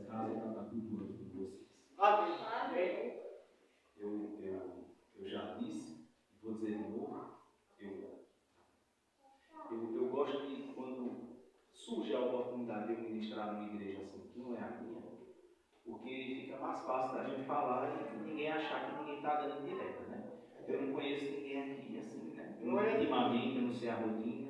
casa e na cultura de vocês. Amém. Eu já disse, vou dizer de novo, eu gosto de quando surge a oportunidade de eu ministrar numa igreja assim, que não é a minha, porque fica mais fácil da gente falar e ninguém achar que ninguém está dando direta, né? Eu não conheço ninguém aqui assim, né? Eu não intimamente, eu não sei a rotina.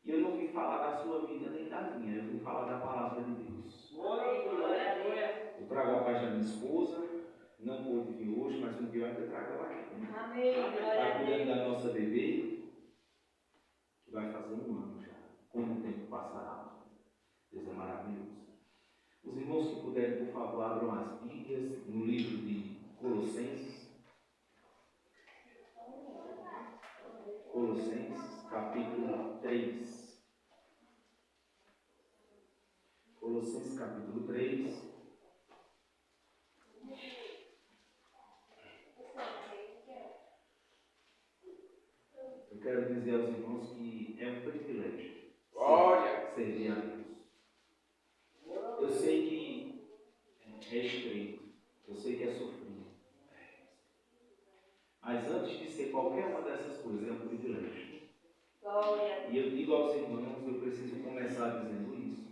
E eu não vim falar da sua vida nem da minha, eu vim falar da palavra de Deus. Eu trago a paz da minha esposa, não pude vir hoje, mas um dia eu ainda trago ela aqui. Amém. Está cuidando da nossa bebê, que vai fazer um ano já. Como o tempo passará. Deus é maravilhoso. Os irmãos que puderem, por favor, abram as Bíblias no livro de Colossenses. Colossenses, capítulo 3. Colossenses, capítulo 3. Eu quero dizer aos irmãos que é um privilégio servir a Deus. Eu sei que é estreito, eu sei que é sofrido. Mas antes de ser qualquer uma dessas coisas, é um privilégio. E eu digo aos irmãos, eu preciso começar dizendo isso.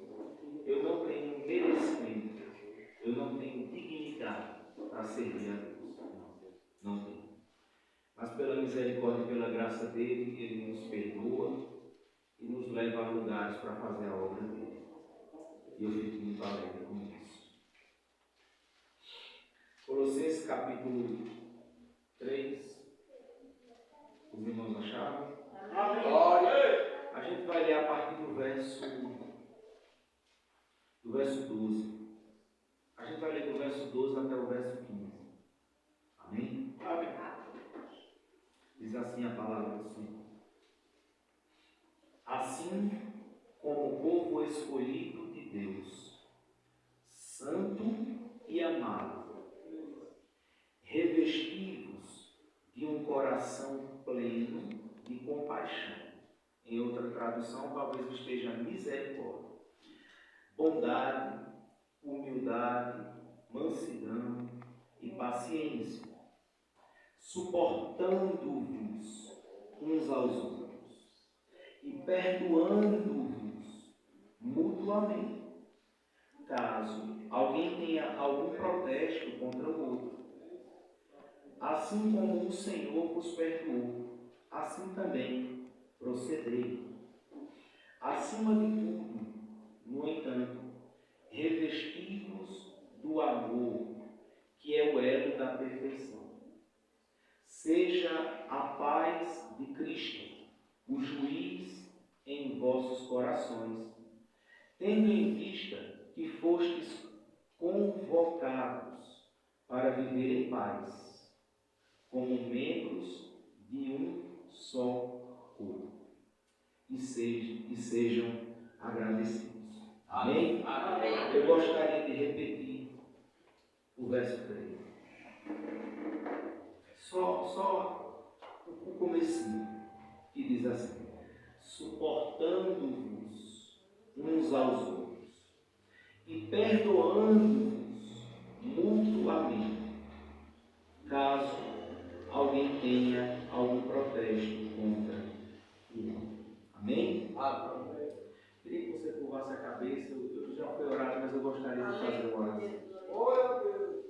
Eu não tenho merecimento, eu não tenho dignidade para servir a Deus. Não tenho. Mas pela misericórdia e pela graça dele, ele nos perdoa e nos leva a lugares para fazer a obra dele. E eu fico muito alegre com isso. Colossenses capítulo 3. Os irmãos acharam? A gente vai ler a partir do verso 12. A gente vai ler do verso 12 até o verso 15. Amém? Amém. Diz assim a palavra do Senhor. Assim como o povo escolhido de Deus, santo e amado, revestivos de um coração pleno de compaixão. Em outra tradução, talvez esteja misericórdia, bondade, humildade, mansidão e paciência, suportando-vos uns aos outros e perdoando-vos mutuamente, caso alguém tenha algum protesto contra o outro. Assim como o Senhor vos perdoou, assim também procedei. Acima de tudo, no entanto, revesti-vos do amor, que é o elo da perfeição. Seja a paz de Cristo o juiz em vossos corações, tendo em vista que fostes convocados para viver em paz, como membros de um só corpo, e sejam agradecidos. Amém? Amém. Eu gostaria de repetir o verso 3. Só o comecinho, que diz assim: suportando-vos uns aos outros e perdoando-vos mutuamente, caso alguém tenha algum protesto contra o outro. Amém? Amém. Queria que você curvasse a cabeça. Eu já fui orado, mas eu gostaria de fazer uma oração.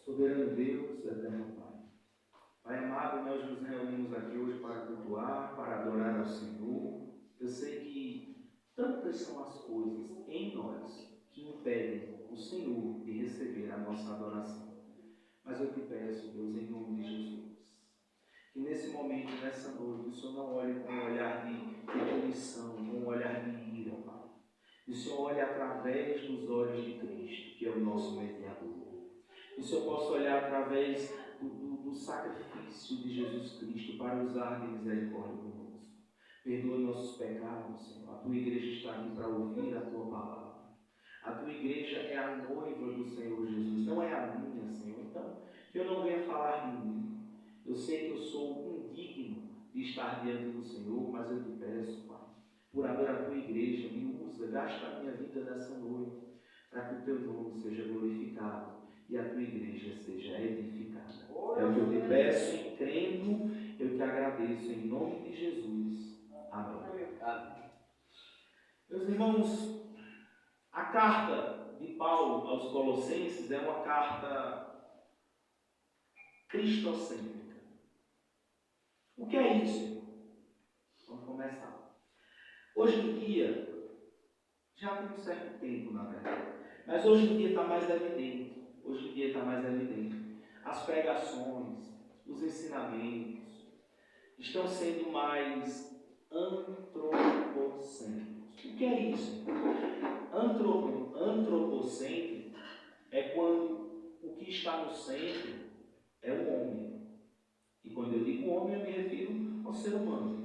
Soberano Deus, eterno Pai. Pai amado, nós nos reunimos aqui hoje para cultuar, para adorar ao Senhor. Eu sei que tantas são as coisas em nós que impedem o Senhor de receber a nossa adoração. Mas eu te peço, Deus, em nome de Jesus, que nesse momento, nessa noite, o Senhor não olhe com um olhar de punição, com um olhar de ira, Pai. Que o Senhor olhe através dos olhos de Cristo, que é o nosso mediador. Que o Senhor possa olhar através do sacrifício de Jesus Cristo para usar de misericórdia conosco. Perdoa nossos pecados, Senhor. A tua igreja está aqui para ouvir a tua palavra. A tua igreja é a noiva do Senhor Jesus, não é a minha, Senhor. Então, que eu não venha falar de mim. Eu sei que eu sou indigno de estar diante do Senhor, mas eu te peço, Pai, por amor à tua igreja, me usa, gasta a minha vida nessa noite, para que o o teu nome seja glorificado e a tua igreja seja edificada. É o que eu te peço e crendo, eu te agradeço em nome de Jesus. Amém. Meus irmãos, a carta de Paulo aos Colossenses é uma carta cristocêntrica. O que é isso? Vamos começar. Hoje em dia, já tem um certo tempo, na verdade, mas hoje em dia está mais evidente. Hoje em dia está mais evidente. As pregações, os ensinamentos estão sendo mais antropocêntricos. O que é isso? Antropocêntrico é quando o que está no centro é o homem. E quando eu digo homem, eu me refiro ao ser humano.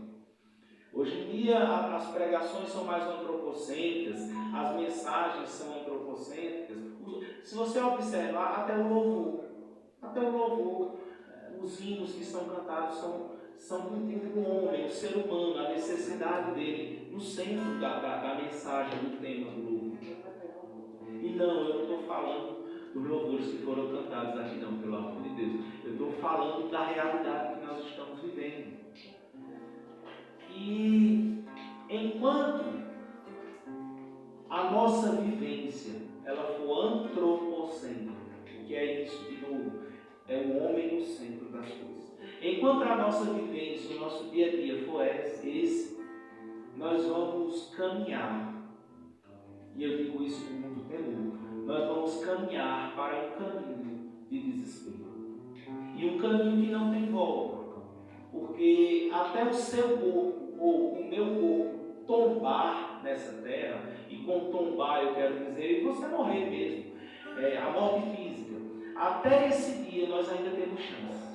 Hoje em dia, as pregações são mais antropocêntricas, as mensagens são antropocêntricas. Se você observar, até o louvor, os hinos que são cantados são o homem, o ser humano, a necessidade dele no centro da mensagem, do tema do louvor. E não, eu não estou falando dos louvores que foram cantados aqui, não, pelo amor de Deus. Eu estou falando da realidade que nós estamos vivendo. E enquanto a nossa vivência ela for antropocêntrica, o que é isso de novo? É o homem no centro das coisas. Enquanto a nossa vivência, o nosso dia a dia for esse, nós vamos caminhar, e eu digo isso com muito temor, nós vamos caminhar para um caminho de desespero. E um caminho que não tem volta. Porque até o seu corpo, ou o meu corpo, tombar nessa terra, e com tombar eu quero dizer, você morrer mesmo, a morte física, até esse dia nós ainda temos chance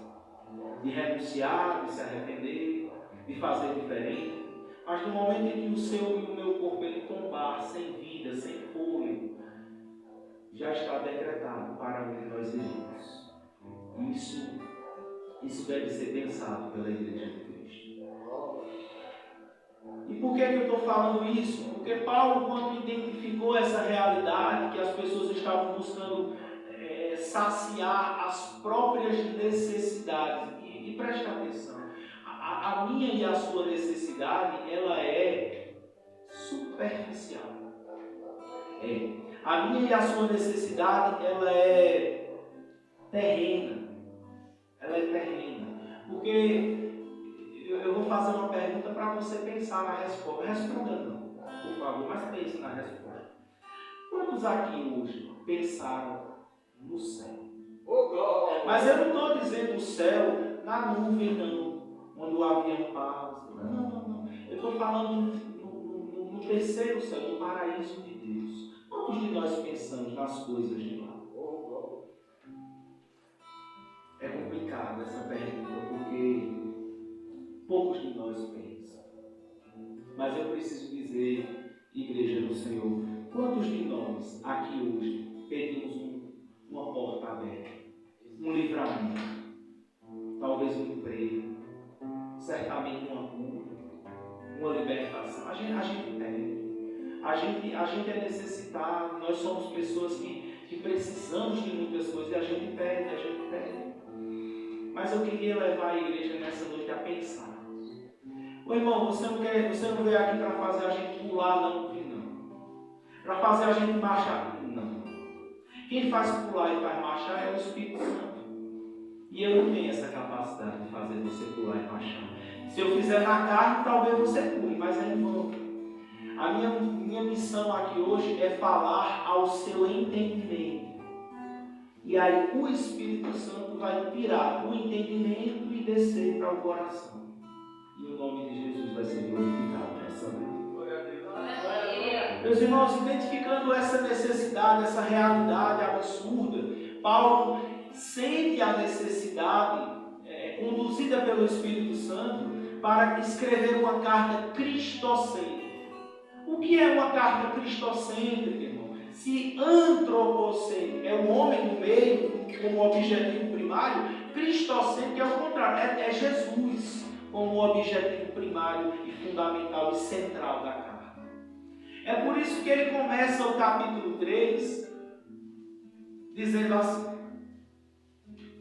de renunciar, de se arrepender, de fazer diferente. Mas no momento em que o seu e o meu corpo ele tombar, sem vida, sem fôlego, já está decretado para onde nós iremos. Isso deve ser pensado pela Igreja de Cristo. E por que eu estou falando isso? Porque Paulo, quando identificou essa realidade, que as pessoas estavam buscando saciar as próprias necessidades, e preste atenção, a minha e a sua necessidade, ela é superficial. A minha e a sua necessidade, ela é terrena. Ela é terrena. Porque eu vou fazer uma pergunta para você pensar na resposta. Responda não, por favor, mas pense na resposta. Quantos aqui hoje pensaram no céu? Mas eu não estou dizendo o céu na nuvem, não. Onde o avião passa. Não. Eu estou falando no terceiro céu, no paraíso de Deus. Quantos de nós pensamos nas coisas de lá? É complicada essa pergunta, porque poucos de nós pensam. Mas eu preciso dizer, Igreja do Senhor, quantos de nós aqui hoje pedimos uma porta aberta, um livramento, talvez um emprego, certamente uma cura, uma libertação? A gente pede. A gente é necessitado, nós somos pessoas que precisamos de muitas coisas e a gente pede. Mas eu queria levar a igreja nessa noite a pensar. Ô irmão, você não veio aqui para fazer a gente pular, não. Para fazer a gente marchar, não. Quem faz pular e faz marchar é o Espírito Santo. E eu não tenho essa capacidade de fazer você pular e marchar. Se eu fizer na carne, talvez você pule, mas é em vão. A minha missão aqui hoje é falar ao seu entendimento. E aí o Espírito Santo vai tirar o entendimento e descer para o coração. E o nome de Jesus vai ser glorificado nessa noite. Meus irmãos, identificando essa necessidade, essa realidade absurda, Paulo sente a necessidade, conduzida pelo Espírito Santo, para escrever uma carta cristocêntrica. O que é uma carta cristocêntrica, irmão? Se antropocêntrica é o homem no meio, como objetivo primário, cristocêntrica é o contrário, é Jesus como objetivo primário e fundamental e central da carta. É por isso que ele começa o capítulo 3 dizendo assim,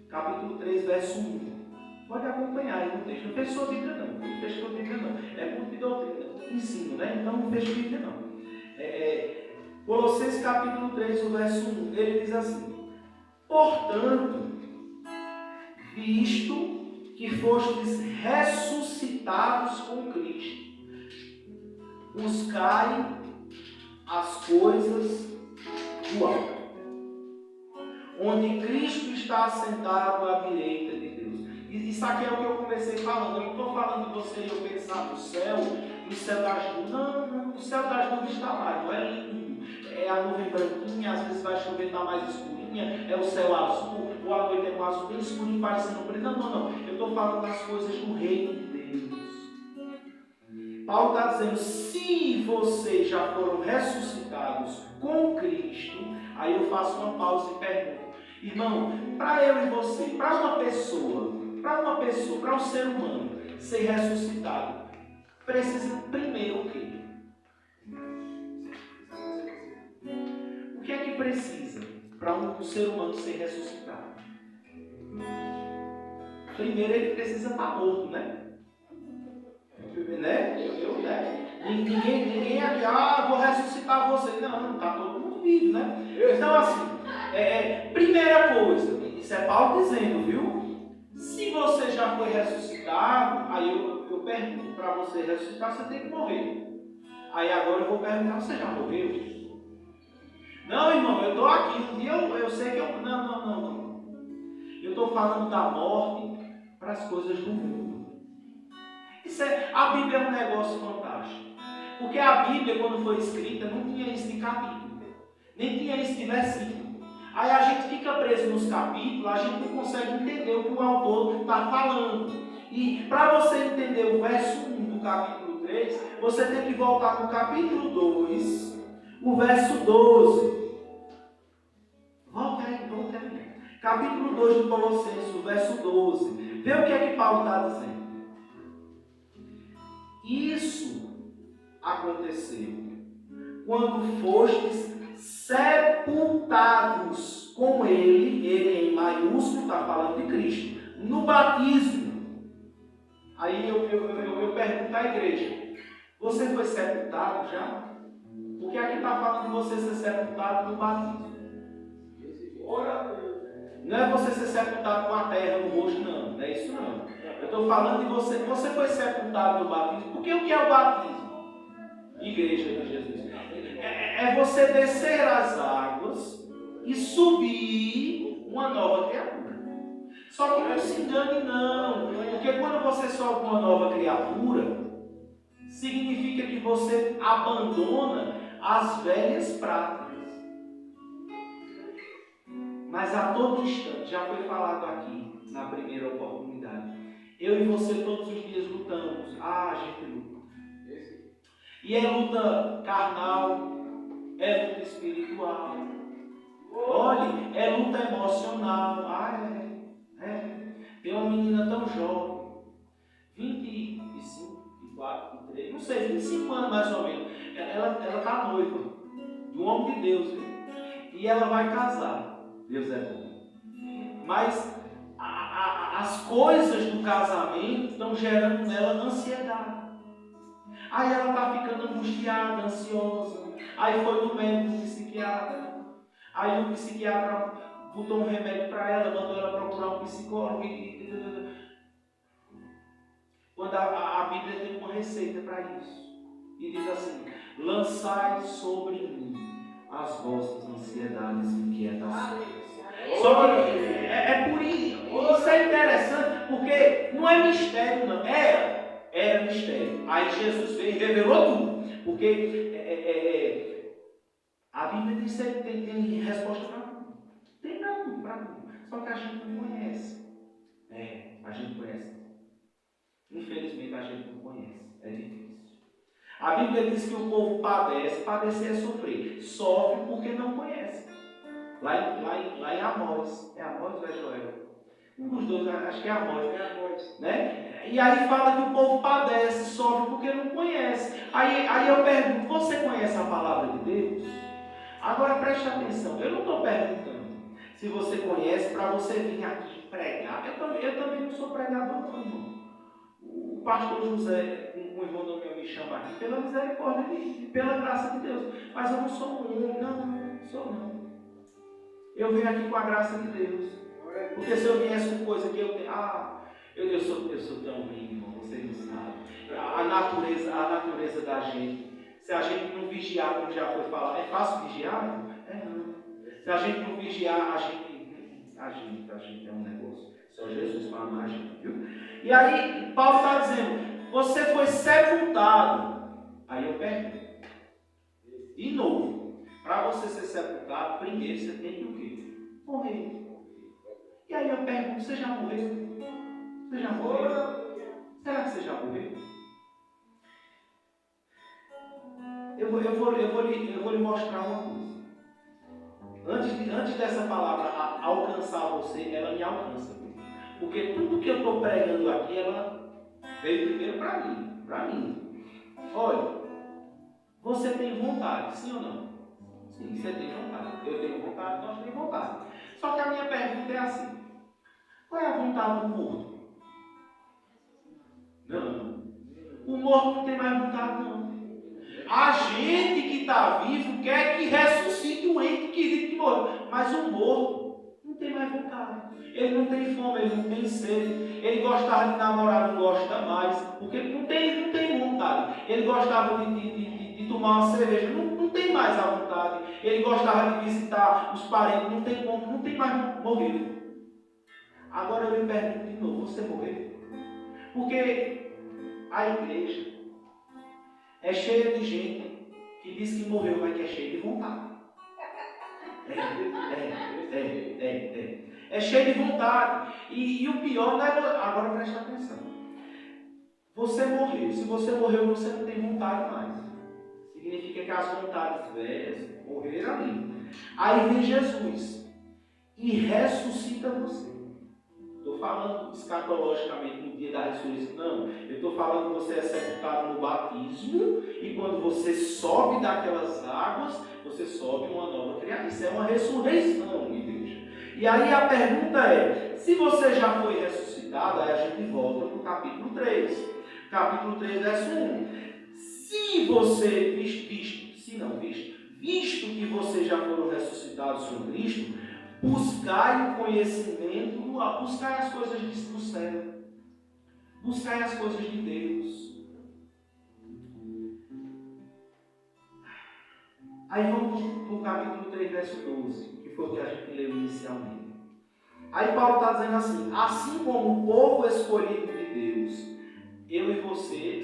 capítulo 3, verso 1. Pode acompanhar aí no texto. Não feche sua Bíblia não. Não feche sua Bíblia não. É culto de doutrina, ensino, né? Então não feche a Bíblia não. Colossenses capítulo 3, o verso 1. Ele diz assim: portanto, visto que fostes ressuscitados com Cristo, buscai as coisas do alto, onde Cristo está assentado à direita de Deus. Isso aqui é o que eu comecei falando. Eu não estou falando de você e eu pensar no céu das nuvens. Não, o céu das nuvens está lá, não é lindo. É a nuvem branquinha, às vezes vai chover, está mais escurinha, é o céu azul, ou a noite é um azul bem escurinho, parecendo preto. Não. Eu estou falando das coisas do reino de Deus. Paulo está dizendo, se vocês já foram ressuscitados com Cristo, aí eu faço uma pausa e pergunto, irmão, para eu e você, para uma pessoa, para um ser humano ser ressuscitado, precisa primeiro o quê? O que é que precisa para um ser humano ser ressuscitado? Primeiro ele precisa estar morto, né? Ninguém aqui, vou ressuscitar você. Não, está todo mundo vivo, né? Então assim, primeira coisa, isso é Paulo dizendo, viu? Se você já foi ressuscitado, aí eu pergunto, para você ressuscitar, você tem que morrer. Aí agora eu vou perguntar, você já morreu? Não, irmão, eu estou aqui, um dia eu sei que eu... Não. Eu estou falando da morte para as coisas do mundo. A Bíblia é um negócio fantástico. Porque a Bíblia, quando foi escrita, não tinha isso de capítulo, nem tinha isso de versículo. Aí a gente fica preso nos capítulos, a gente não consegue entender o que o autor está falando. E para você entender o verso 1 do capítulo 3, você tem que voltar no capítulo 2, o verso 12. Volta aí. Capítulo 2 do Colossenses, o verso 12. Vê o que é que Paulo está dizendo. Isso aconteceu quando fostes sepultados com ele em maiúsculo, está falando de Cristo, no batismo. Aí eu pergunto à igreja, você foi sepultado já? Porque aqui está falando de você ser sepultado no batismo. Não é você ser sepultado com a terra no rosto, não é isso não. Eu estou falando de você foi sepultado no batismo. Porque o que é o batismo? Igreja de Jesus. É você descer as águas e subir uma nova criatura. Só que não se engane não. Porque quando você sobe uma nova criatura, significa que você abandona as velhas práticas. Mas a todo instante, já foi falado aqui na primeira oportunidade, eu e você todos os dias lutamos. A gente luta. E é luta carnal, é luta espiritual. Olhe, é luta emocional. Tem uma menina tão jovem, 25, 24, 23, não sei, 25 anos mais ou menos. Ela está noiva de um homem de Deus, viu? E ela vai casar. Deus é bom. Mas as coisas do casamento estão gerando nela ansiedade. Aí ela está ficando angustiada, ansiosa. Aí foi no médico, no psiquiatra. Aí o psiquiatra botou um remédio para ela, mandou ela procurar um psicólogo. Quando a Bíblia tem uma receita para isso. E diz assim: lançai sobre mim as vossas ansiedades e inquietações. Só que é por isso. Isso é interessante, porque não é mistério, não. Era mistério. Aí Jesus veio e revelou tudo. Porque a Bíblia diz que tem resposta para tudo. Tem para tudo. Só que a gente não conhece. A gente conhece. Infelizmente a gente não conhece. É difícil. A Bíblia diz que o povo padece. Padecer é sofrer. Sofre porque não conhece. Lá em Amós. É Amós ou é Joel? Um dos dois, acho que é Amós. Né? E aí fala que o povo padece, sofre porque não conhece. Aí eu pergunto, você conhece a palavra de Deus? Agora preste atenção, eu não estou perguntando se você conhece, para você vir aqui pregar. Eu também não sou pregador, não, irmão. O pastor José, um irmão do meu, me chama aqui pela misericórdia e pela graça de Deus. Mas eu não sou um homem, não sou não. Eu venho aqui com a graça de Deus. Porque se eu viesse com coisa que eu tenho. Eu sou tão ruim, irmão, vocês não sabem. A natureza da gente. Se a gente não vigiar, como já foi falado, é fácil vigiar? Não? É não. Se a gente não vigiar, a gente é um negócio. Só Jesus para amar a gente, viu? E aí, Paulo está dizendo, você foi sepultado. Aí eu pergunto. De novo, para você ser sepultado, primeiro você tem que o quê? Morrer. E aí eu pergunto, você já morreu? Você já morreu? Será que você já morreu? Eu vou lhe mostrar uma coisa. Antes dessa palavra alcançar você, ela me alcança. Porque tudo que eu estou pregando aqui, ela veio primeiro para mim. Olha, você tem vontade, sim ou não? Sim, você tem vontade. Eu tenho vontade, nós temos vontade. Só que a minha pergunta é assim: qual é a vontade do morto? Não. O morto não tem mais vontade, não. A gente que está vivo quer que ressuscite um ente querido que morreu. Mas o morto não tem mais vontade. Ele não tem fome, ele não tem sede. Ele gostava de namorar, não gosta mais. Porque não tem vontade. Ele gostava de tomar uma cerveja, não tem mais a vontade. Ele gostava de visitar os parentes, não tem como, não tem mais, morreu. Agora eu lhe pergunto de novo, você morreu? Porque a igreja é cheia de gente que diz que morreu, mas que é cheia de vontade. É cheio de vontade. E o pior não é... Agora presta atenção. Você morreu. Se você morreu, você não tem vontade mais. Significa que as vontades velhas morreram ali. Aí vem Jesus e ressuscita você. Estou falando escatologicamente no dia da ressurreição. Não, eu estou falando que você é sepultado no batismo e quando você sobe daquelas águas, você sobe uma nova criatura. Isso é uma ressurreição, igreja. E aí a pergunta é, se você já foi ressuscitado, aí a gente volta para o capítulo 3. Capítulo 3, verso 1. Se você, visto que vocês já foram ressuscitados com Cristo, buscai o conhecimento do alto, buscai as coisas do céu, buscai as coisas de Deus. Aí vamos para o capítulo 3, verso 12, que foi o que a gente leu inicialmente. Aí Paulo está dizendo assim como o povo escolhido de Deus, eu e você,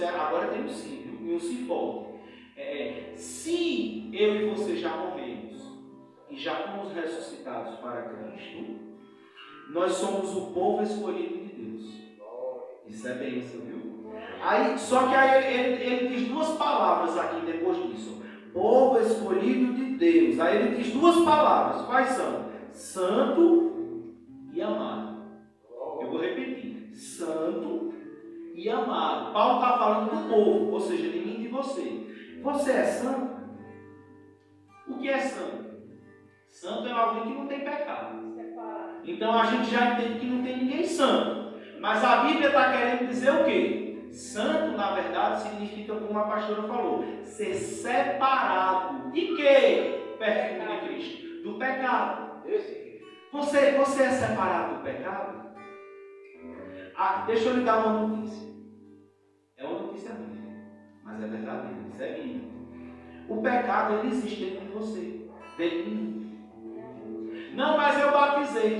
agora tem um sim, e um se forte. Se eu e você já morremos e já fomos ressuscitados para Cristo, nós somos o povo escolhido de Deus. Isso é bênção, viu? Só que aí ele diz duas palavras aqui depois disso. Povo escolhido de Deus. Aí ele diz duas palavras. Quais são? Santo e amado. Eu vou repetir. Santo e amado. Paulo está falando do povo, ou seja, de mim e de você. Você é santo? O que é santo? Santo é alguém que não tem pecado. Então a gente já entende que não tem ninguém santo. Mas a Bíblia está querendo dizer o quê? Santo, na verdade, significa, como a pastora falou, ser separado. De quê? Perto de Cristo. Do pecado. Você é separado do pecado? Deixa eu lhe dar uma notícia. É uma notícia minha, mas é verdadeira. Isso é bíblico. O pecado, ele existe dentro de você. Dentro de mim. Não, mas eu batizei.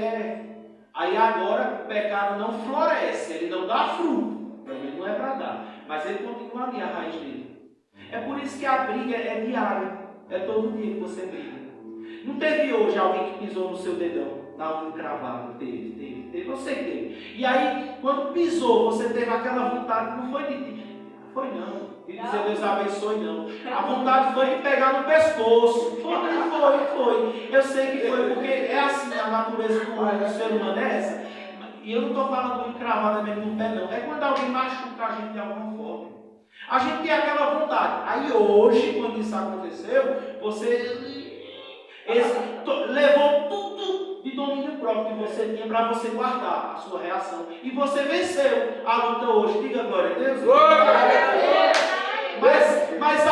Aí agora o pecado não floresce, ele não dá fruto. Pelo menos não é para dar. Mas ele continua ali, a raiz dele. É por isso que a briga é diária. É todo dia que você briga. Não teve hoje alguém que pisou no seu dedão, na unha cravada? Teve. Você teve. E aí, quando pisou, você teve aquela vontade, não foi de foi não. De dizer Deus abençoe, não. A vontade foi de pegar no pescoço. Foi. Eu sei que foi, porque é assim a natureza do ser humano, é essa. E eu não estou falando de encravada mesmo no pé, não. É quando alguém machuca a gente de alguma forma. A gente tem aquela vontade. Aí hoje, quando isso aconteceu, você levou domínio próprio que você tinha para você guardar a sua reação. E você venceu a luta hoje. Diga glória a Deus. Mas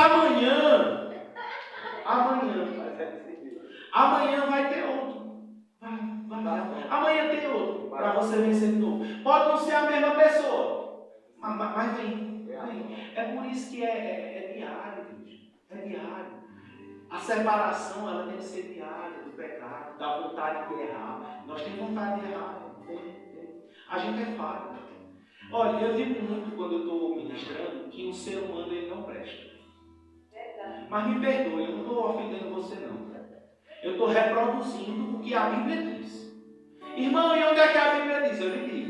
amanhã vai ter outro. Amanhã tem outro para você vencer de novo. Pode não ser a mesma pessoa, mas vem. É por isso que é diário, gente. É diário. A separação ela tem que ser diária do pecado, da vontade de errar. Nós temos vontade de errar. A gente é falho. Olha, eu digo muito quando eu estou ministrando que o ser humano ele não presta. Mas me perdoe, eu não estou ofendendo você não. Eu estou reproduzindo o que a Bíblia diz. Irmão, e onde é que a Bíblia diz? Eu lhe digo.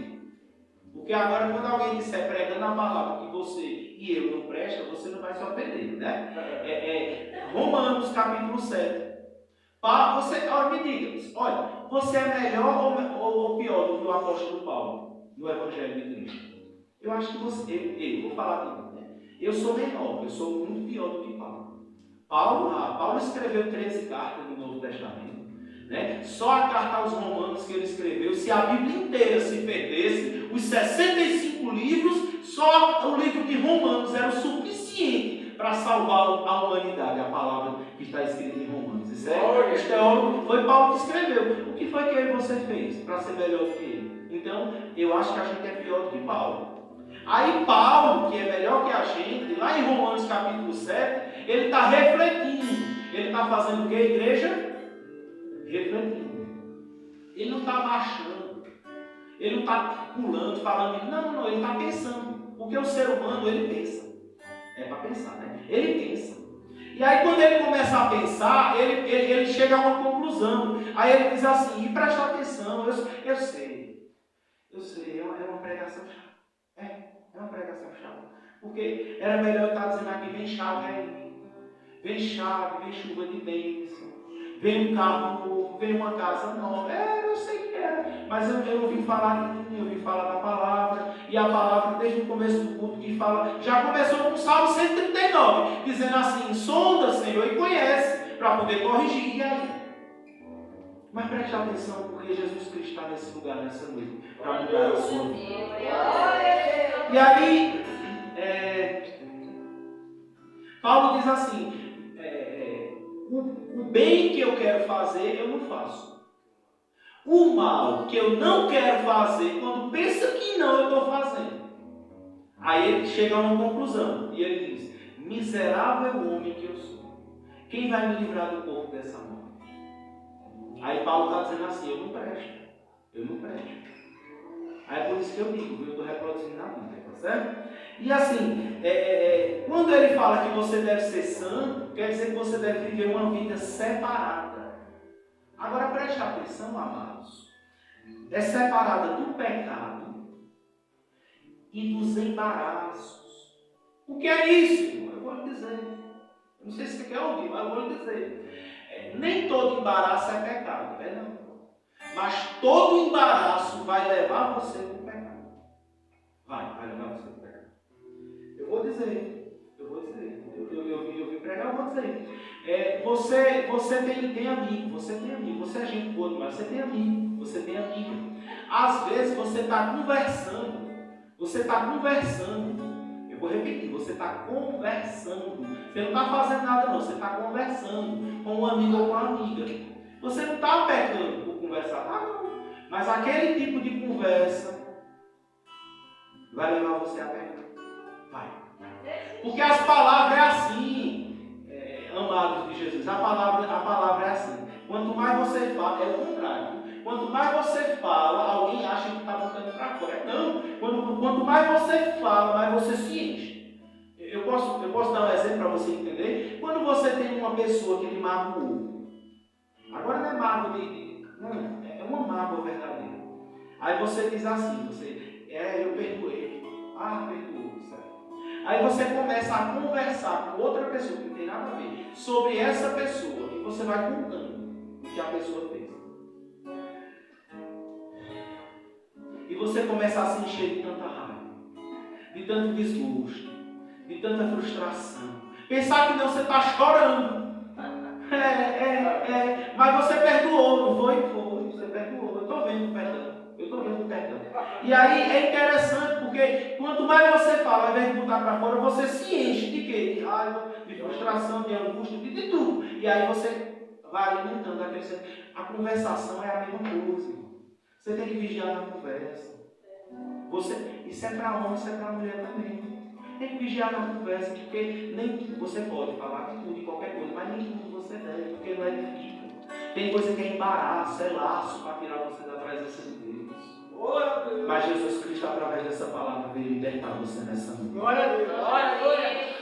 Porque agora quando alguém disser pregando a palavra que você e eu não presta, você não vai se ofender, né? Romanos capítulo 7. Me diga, olha, você é melhor ou pior do que o apóstolo Paulo no Evangelho de Cristo? Eu acho que eu vou falar de mim, né? Eu sou menor, eu sou muito pior do que Paulo. Paulo escreveu 13 cartas no Novo Testamento. Né? Só a carta aos Romanos que ele escreveu, se a Bíblia inteira se perdesse, os 65 livros, só o livro de Romanos era o suficiente para salvar a humanidade, a palavra que está escrita em Romanos. Isso é teólogo, foi Paulo que escreveu. O que foi que eu e você fez para ser melhor do que ele? Então, eu acho que a gente é pior do que Paulo. Aí Paulo, que é melhor que a gente, lá em Romanos capítulo 7, ele está refletindo. Ele está fazendo o que, igreja? Refletindo. Ele não está marchando. Ele não está pulando, falando. Não, ele está pensando. Porque o ser humano, ele pensa. É para pensar, né? Ele pensa. E aí quando ele começa a pensar, ele chega a uma conclusão. Aí ele diz assim, e presta atenção, eu sei, é uma pregação chata. É uma pregação chata. Porque era melhor eu estar dizendo aqui, vem chave aí. Vem chave, vem chuva de bênção. Vem um carro novo, vem uma casa nova. Eu sei que é. Mas eu ouvi falar de mim, eu ouvi falar da palavra. E a palavra, desde o começo do culto, que fala, já começou com o Salmo 139, dizendo assim, sonda, Senhor, e conhece, para poder corrigir. E aí? Mas preste atenção, porque Jesus Cristo está nesse lugar, nessa noite, para mudar a sua vida. E aí, Paulo diz assim, o bem que eu quero fazer, eu não faço. O mal que eu não quero fazer, quando pensa que não, eu estou fazendo. Aí ele chega a uma conclusão, e ele diz, miserável homem que eu sou. Quem vai me livrar do corpo dessa morte? Aí Paulo está dizendo assim, eu não presto. Aí é por isso que eu digo, eu estou reproduzindo na Bíblia, tá certo? E assim, quando ele fala que você deve ser santo, quer dizer que você deve viver uma vida separada. Agora preste atenção, amados. É separada do pecado e dos embaraços. O que é isso, irmão? Eu vou lhe dizer. Eu não sei se você quer ouvir, mas eu vou lhe dizer. Nem todo embaraço é pecado, não. Mas todo embaraço vai levar você para o pecado. Vai levar você para o pecado. Eu vou dizer. Eu vim pregar, eu vou dizer. Você tem amigo, você é gente boa, mas você tem amigo, você tem amiga. Às vezes você está conversando. Eu vou repetir, você está conversando. Você não está fazendo nada não, você está conversando com um amigo ou com uma amiga. Você não está pecando por conversar, não. Mas aquele tipo de conversa vai levar você a pecar. Vai. Porque as palavras é assim, amados de Jesus. A palavra é assim. Quanto mais você fala, é o contrário. Quanto mais você fala, alguém acha que está botando para fora. Não. Quanto mais você fala, mais você se enche. Eu posso dar um exemplo para você entender? Quando você tem uma pessoa que lhe magoou, agora não é mágoa não, é uma mágoa verdadeira. Aí você diz assim, eu perdoei. Perdoou, sabe? Aí você começa a conversar com outra pessoa que não tem nada a ver sobre essa pessoa e você vai contando o que a pessoa fez. E você começa a se encher de tanta raiva, de tanto desgosto, de tanta frustração. Pensar que não, você está chorando. Mas você perdoou, não foi? Foi, você perdoou. Eu estou vendo o perdão. Eu estou vendo o perdão. E aí é interessante, porque quanto mais você fala, ao invés de botar para fora, você se enche de quê? De raiva, de frustração, de angústia, de tudo. E aí você vai alimentando, acrescentando. A conversação é a mesma coisa. Você tem que vigiar na conversa. Isso é para homem, isso é para mulher também. Tem que vigiar na conversa, porque nem você pode falar de tudo e qualquer coisa, mas nem tudo você deve, porque não edifica. Tem coisa que é embaraço, é laço para tirar você da presença de Deus. Mas Jesus Cristo, através dessa palavra, veio libertar você nessa noite. Glória a Deus. Glória a Deus.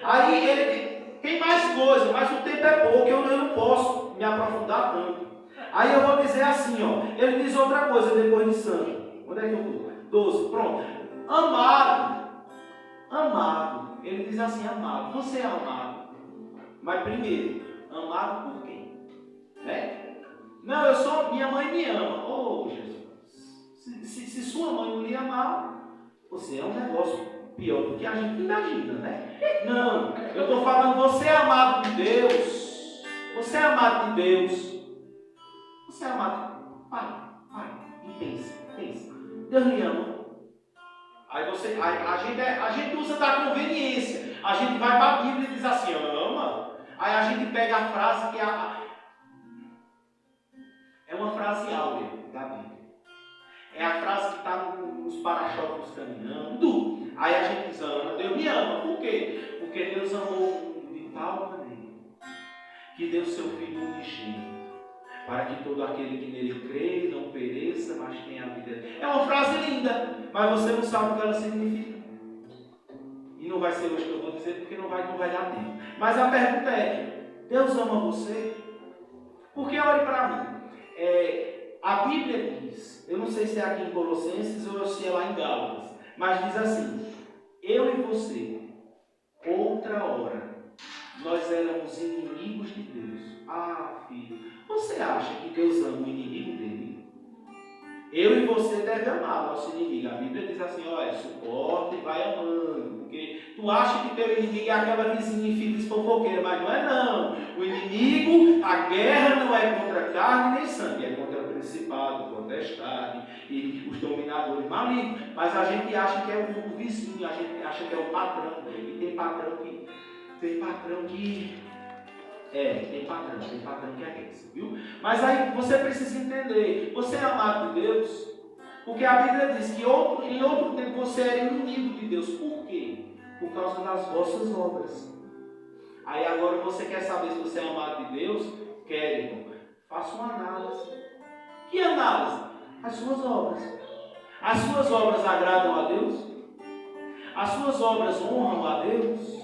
Aí ele tem mais coisa, mas o tempo é pouco, eu não posso me aprofundar tanto. Aí eu vou dizer assim, ó. Ele diz outra coisa depois de santo. Onde é que eu estou? 12, pronto. Amado. Ele diz assim, amado. Você é amado. Mas primeiro, amado por quem? Não, minha mãe me ama. Oh, Jesus. Se sua mãe não lhe amar, você é um negócio pior do que a gente imagina, né? Não, eu estou falando, você é amado de Deus. Você é amado de Deus. Você é amado. Pai, e pensa. Deus lhe ama. Aí a gente usa da conveniência. A gente vai para a Bíblia e diz assim, ama. Aí a gente pega a frase que é uma frase áurea da Bíblia. É a frase que está nos para-choques caminhando. Aí a gente diz, ama, Deus me ama. Por quê? Porque Deus amou o mundo de tal maneira que deu seu Filho unigênito, para que todo aquele que nele crê não pereça, mas tenha a vida. É uma frase linda, mas você não sabe o que ela significa. E não vai ser hoje que eu vou dizer, porque não vai dar tempo. Mas a pergunta é, Deus ama você? Porque olhe para mim. A Bíblia diz, eu não sei se é aqui em Colossenses ou se é lá em Gálatas, mas diz assim, eu e você, outra hora, nós éramos inimigos de Deus. Ah, filho, você acha que Deus ama o inimigo dele? Eu e você devem amar o nosso inimigo. A Bíblia diz assim, olha, suporta e vai amando. Porque tu acha que teu inimigo é aquela vizinha infeliz fofoqueira, mas não é não. O inimigo, a guerra não é contra carne nem sangue, é contra o principado, potestade e os dominadores malignos. Mas a gente acha que é o vizinho, a gente acha que é o patrão. E tem patrão que é esse, viu? Mas aí você precisa entender, você é amado de Deus, porque a Bíblia diz que em outro tempo você era inimigo de Deus. Por quê? Por causa das vossas obras. Aí agora você quer saber se você é amado de Deus? Quer, irmão? Faça uma análise. Que análise? As suas obras. As suas obras agradam a Deus? As suas obras honram a Deus?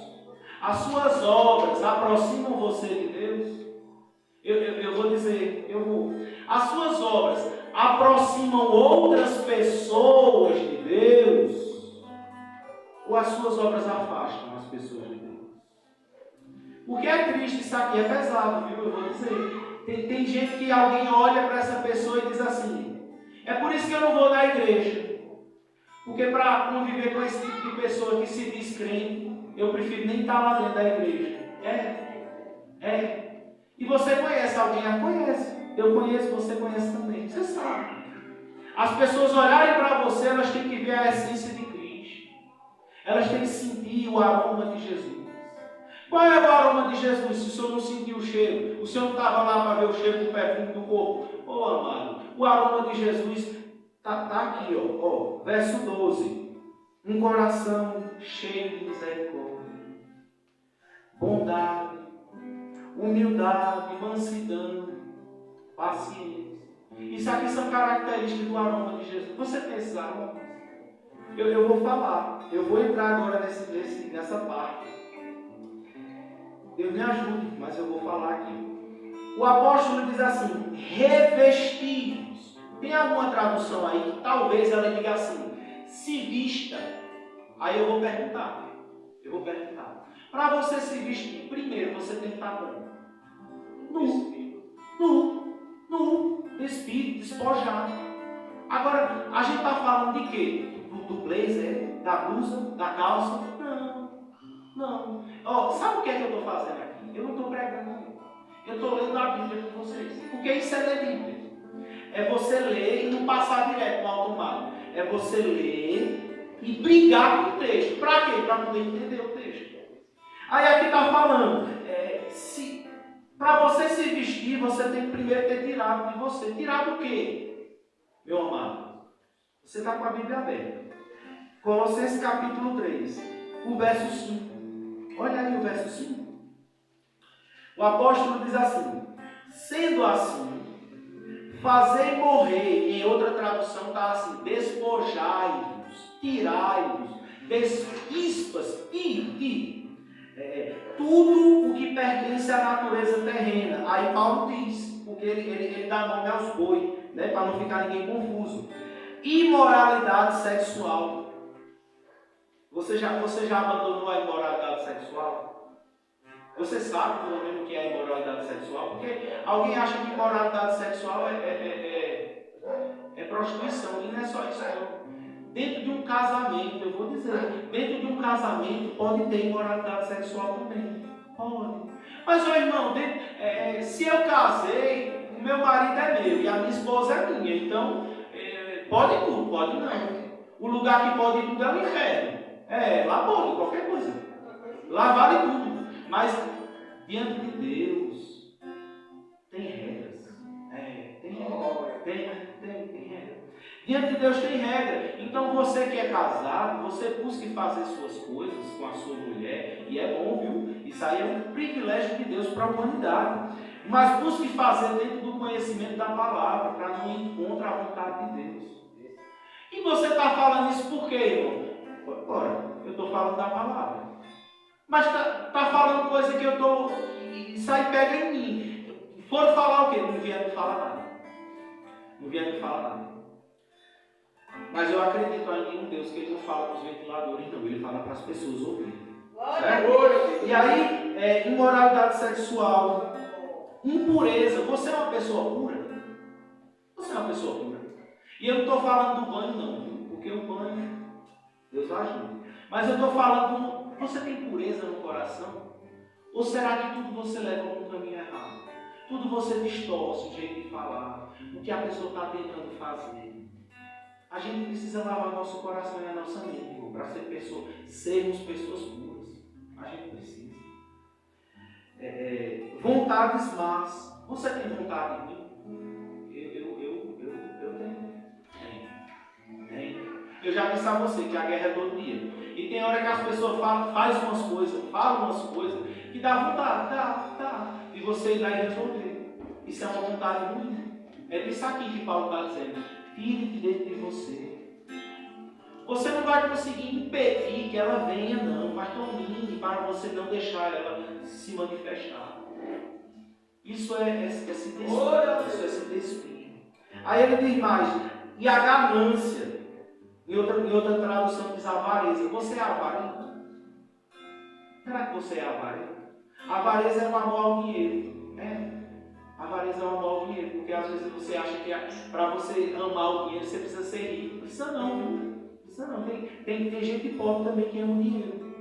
As suas obras aproximam você de Deus? Eu vou dizer, as suas obras aproximam outras pessoas de Deus? Ou as suas obras afastam as pessoas de Deus? Porque é triste, isso aqui é pesado, viu? Eu vou dizer. Tem gente que alguém olha para essa pessoa e diz assim, é por isso que eu não vou na igreja. Porque para conviver com esse tipo de pessoa que se diz crente, eu prefiro nem estar lá dentro da igreja. E você conhece alguém? Conhece. Eu conheço, você conhece também. Você sabe. As pessoas olharem para você, elas têm que ver a essência de Cristo. Elas têm que sentir o aroma de Jesus. Qual é o aroma de Jesus? Se o senhor não sentiu o cheiro, o senhor não estava lá para ver o cheiro do perfume do corpo. Amado, o aroma de Jesus está aqui, ó, verso 12. Um coração cheio de misericórdia, bondade, humildade, mansidão, paciência. Isso aqui são características do aroma de Jesus. Você tem esses aromas? Eu vou falar. Eu vou entrar agora nessa parte. Deus me ajude, mas eu vou falar aqui. O apóstolo diz assim, revestidos. Tem alguma tradução aí que talvez ela diga assim, se vista. Aí eu vou perguntar. Para você se vestir, primeiro você tem que estar como? Nu, despido, despojado. Agora, a gente está falando de quê? Do blazer, da blusa, da calça? Não. Sabe o que é que eu estou fazendo aqui? Eu não estou pregando. Eu estou lendo a Bíblia com vocês. Porque isso é ler Bíblia. É você ler e não passar direto no automático. É você ler e brigar com o texto. Para quê? Para poder entender o texto. Aí aqui está falando, para você se vestir, você tem que primeiro ter tirado de você. Tirado o quê, meu amado? Você está com a Bíblia aberta. Colossenses capítulo 3, o verso 5. Olha aí o verso 5. O apóstolo diz assim: sendo assim, fazei morrer, em outra tradução está assim, despojai-vos, tirai-vos, despispas, tudo o que pertence à natureza terrena. Aí Paulo diz, porque ele dá nome aos bois, né, para não ficar ninguém confuso. Imoralidade sexual. Você já abandonou a imoralidade sexual? Você sabe pelo menos o que é imoralidade sexual? Porque alguém acha que imoralidade sexual é prostituição, e não é só isso não. Dentro de um casamento, eu vou dizer, dentro de um casamento pode ter imoralidade sexual também. Pode. Mas, meu irmão, se eu casei, o meu marido é meu e a minha esposa é minha. Então, pode tudo, pode não. O lugar que pode tudo é o inferno. Lá pode, qualquer coisa. Lá vale tudo. Mas, diante de Deus, tem regras. Tem regra. Tem regra. Diante de Deus tem regra. Então você que é casado, você busque fazer suas coisas com a sua mulher. E é bom, viu? Isso aí é um privilégio de Deus para a humanidade. Mas busque fazer dentro do conhecimento da palavra, para não ir contra a vontade de Deus. E você está falando isso por quê, irmão? Ora, eu estou falando da palavra. Mas está falando coisa que eu estou... Isso aí pega em mim. Foram falar o quê? Não vieram me falar nada. Não vieram me falar nada. Mas eu acredito ainda em um Deus que ele não fala para os ventiladores, não. Ele fala para as pessoas ouvirem. E aí, imoralidade sexual, impureza. Você é uma pessoa pura? Você é uma pessoa pura. E eu não estou falando do banho, não. Viu? Porque o banho, Deus ajuda. Mas eu estou falando, você tem pureza no coração? Ou será que tudo você leva para um caminho errado? Tudo você distorce o jeito de falar, o que a pessoa está tentando fazer. A gente precisa lavar nosso coração e a nossa mente, para sermos pessoas puras. A gente precisa. Vontades más. Você tem vontade de mim? Eu tenho. Eu já disse a você que a guerra é todo dia. E tem hora que as pessoas falam umas coisas, que dá vontade, dá. E você ir lá e resolver. Isso é uma vontade ruim. É disso aqui que Paulo está dizendo. Tire de dentro de você. Você não vai conseguir impedir que ela venha, não. Mas domine para você não deixar ela se manifestar. Isso é se despir. Isso é se despir. Aí ele diz mais. E a ganância. Em outra tradução diz avareza. Você é avarento? Será que você é avarento? A avareza é um amor ao dinheiro. A avareza é um amor ao dinheiro. Porque às vezes você acha que para você amar o dinheiro você precisa ser rico. Não precisa não, viu? Precisa não. Tem gente pobre também que ama o dinheiro.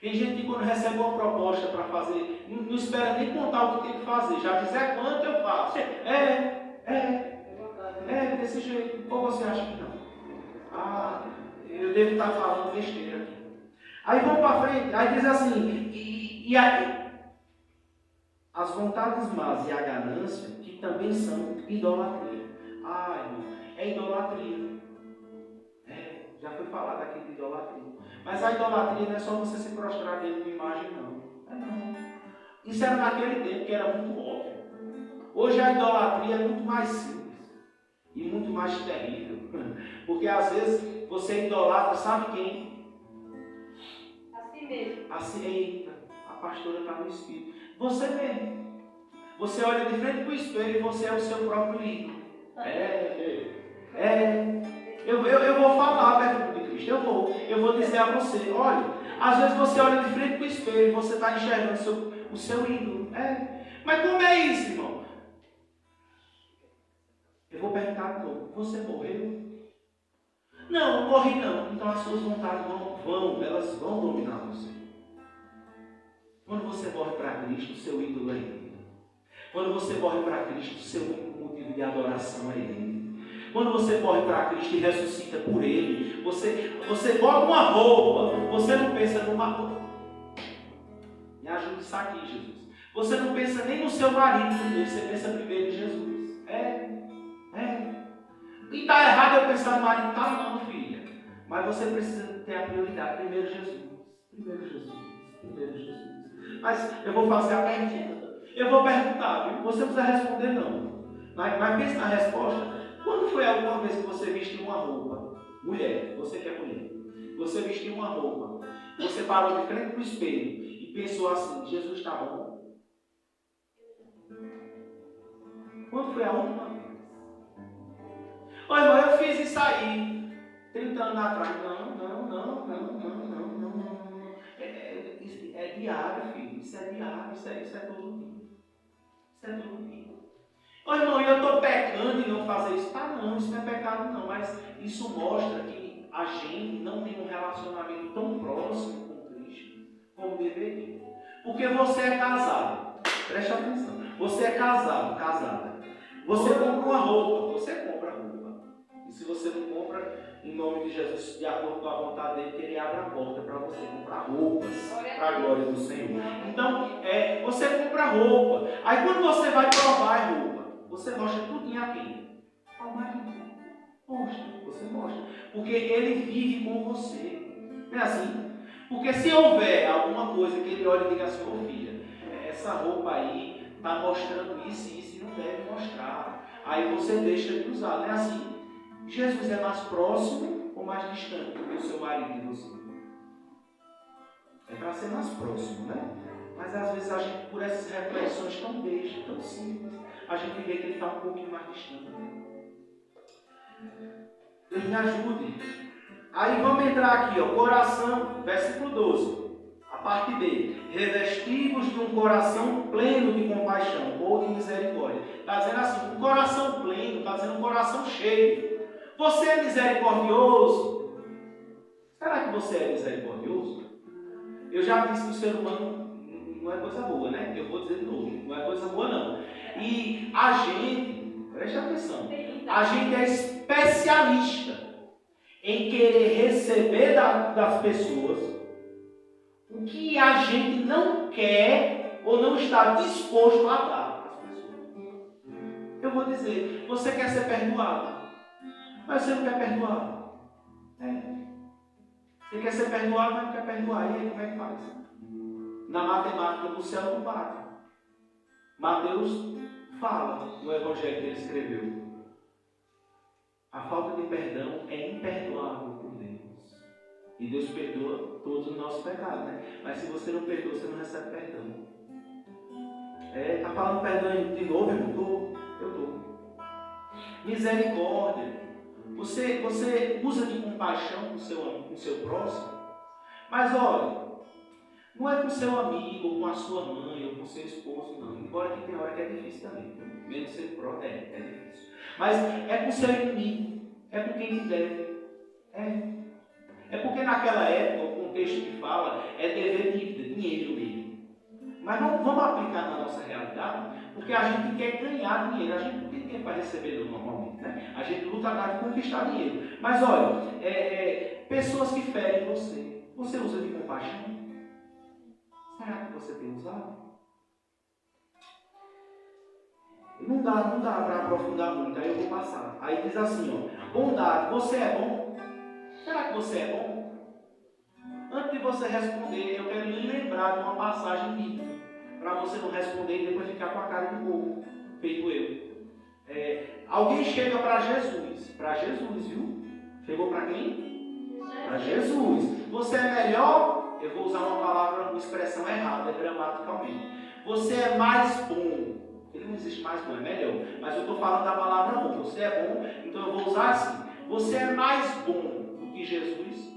Tem gente que quando recebe uma proposta para fazer, não espera nem contar o que tem que fazer. Já dizer quanto eu faço. Desse jeito. Ou você acha que não? Eu devo estar falando besteira aqui. Aí vamos para frente. Aí diz assim, e aí, as vontades más e a ganância, que também são idolatria. Irmão, é idolatria. Já foi falado aqui de idolatria. Mas a idolatria não é só você se prostrar dentro de uma imagem, não. Não. Isso era naquele tempo que era muito óbvio. Hoje a idolatria é muito mais simples. E muito mais terrível. Porque às vezes você idolatra, sabe quem? Assim mesmo. Eita, a pastora está no espírito. Você mesmo. Você olha de frente para o espelho e você é o seu próprio ídolo. Eu vou falar, perto de Cristo. Eu vou dizer a você, olha, às vezes você olha de frente para o espelho e você está enxergando o seu ídolo. Mas como é isso, irmão? Eu vou perguntar de novo. Você morreu? Não morri não. Então as suas vontades elas vão dominar você. Quando você morre para Cristo, o seu ídolo é Ele. Quando você morre para Cristo, o seu único motivo de adoração é Ele. Quando você morre para Cristo e ressuscita por Ele, você bota uma roupa, você não pensa numa roupa. Me ajuda isso aqui, Jesus. Você não pensa nem no seu marido primeiro, você pensa primeiro em Jesus. E está errado eu pensar no marido, tá não, filha. Mas você precisa ter a prioridade, primeiro Jesus. Primeiro Jesus. Primeiro Jesus. Mas eu vou fazer a pergunta. Eu vou perguntar, viu? Você não precisa responder não. Mas pense na resposta. Quando foi a última vez que você vestiu uma roupa? Mulher, você que é mulher. Você vestiu uma roupa. Você parou de frente para o espelho e pensou assim, Jesus está bom? Quando foi a última vez? Ô irmão, eu fiz isso aí 30 anos atrás. Não. É diário, filho. Isso é diário, isso é todo dia. Isso é todo dia. Ô irmão, eu estou pecando em não fazer isso. Não, isso não é pecado não. Mas isso mostra que a gente não tem um relacionamento tão próximo com Cristo como deveria. Porque você é casado. Preste atenção. Você é casado, casada. Você compra uma roupa. Você compra roupa. E se você não compra, em nome de Jesus, de acordo com a vontade dele, que ele abre a porta para você comprar roupas para a glória do Senhor. Então, você compra roupa. Aí quando você vai provar a roupa, você mostra tudinho a quem? Ao marido. Você mostra. Porque ele vive com você. Não é assim? Porque se houver alguma coisa que ele olhe e diga assim, ô filha, essa roupa aí está mostrando isso e isso e não deve mostrar. Aí você deixa de usar. Não é assim? Jesus é mais próximo ou mais distante do que o seu marido e você? É para ser mais próximo, né? Mas às vezes a gente, por essas reflexões tão bestas, tão simples, a gente vê que ele está um pouquinho mais distante. Deus me ajude. Aí vamos entrar aqui, ó, coração, versículo 12, a parte B. Revestivos de um coração pleno de compaixão ou de misericórdia. Está dizendo assim, um coração pleno, está dizendo um coração cheio. Você é misericordioso? Será que você é misericordioso? Eu já disse que o ser humano não é coisa boa, né? Eu vou dizer de novo, não é coisa boa não. E a gente, preste atenção, a gente é especialista em querer receber das pessoas o que a gente não quer ou não está disposto a dar às pessoas. Eu vou dizer, você quer ser perdoado, mas você não quer perdoar. Você quer ser perdoado, mas não quer perdoar. E aí como é que faz? Na matemática do céu não bate. Mateus fala no evangelho que ele escreveu. A falta de perdão é imperdoável por Deus. E Deus perdoa todos os nossos pecados, né? Mas se você não perdoa, você não recebe perdão. Está falando perdão de novo, irmão? Eu estou. Misericórdia. Você usa de compaixão com o seu próximo, mas olha, não é com seu amigo, ou com a sua mãe, ou com o seu esposo, não. Embora que tem hora que é difícil também, mesmo ser próximo, é difícil. Mas é com seu inimigo, é com quem te deve. É porque naquela época, o contexto que fala é dever dívida, dinheiro mesmo. Mas não vamos aplicar na nossa realidade, porque a gente quer ganhar dinheiro, a gente não tem dinheiro para receber normalmente, né? A gente luta para conquistar dinheiro. Mas olha, pessoas que ferem você usa de compaixão? Será que você tem usado? Não dá para aprofundar muito, aí eu vou passar. Aí diz assim, ó, bondade, você é bom? Será que você é bom? Antes de você responder, eu quero lhe lembrar de uma passagem bíblica, para você não responder e depois ficar com a cara de bobo, feito eu. Alguém chega para Jesus, viu? Chegou para quem? Para Jesus. Você é melhor, eu vou usar uma palavra, uma expressão errada, gramaticalmente. Você é mais bom. Ele não existe mais bom, é melhor. Mas eu estou falando da palavra bom. Você é bom, então eu vou usar assim. Você é mais bom do que Jesus?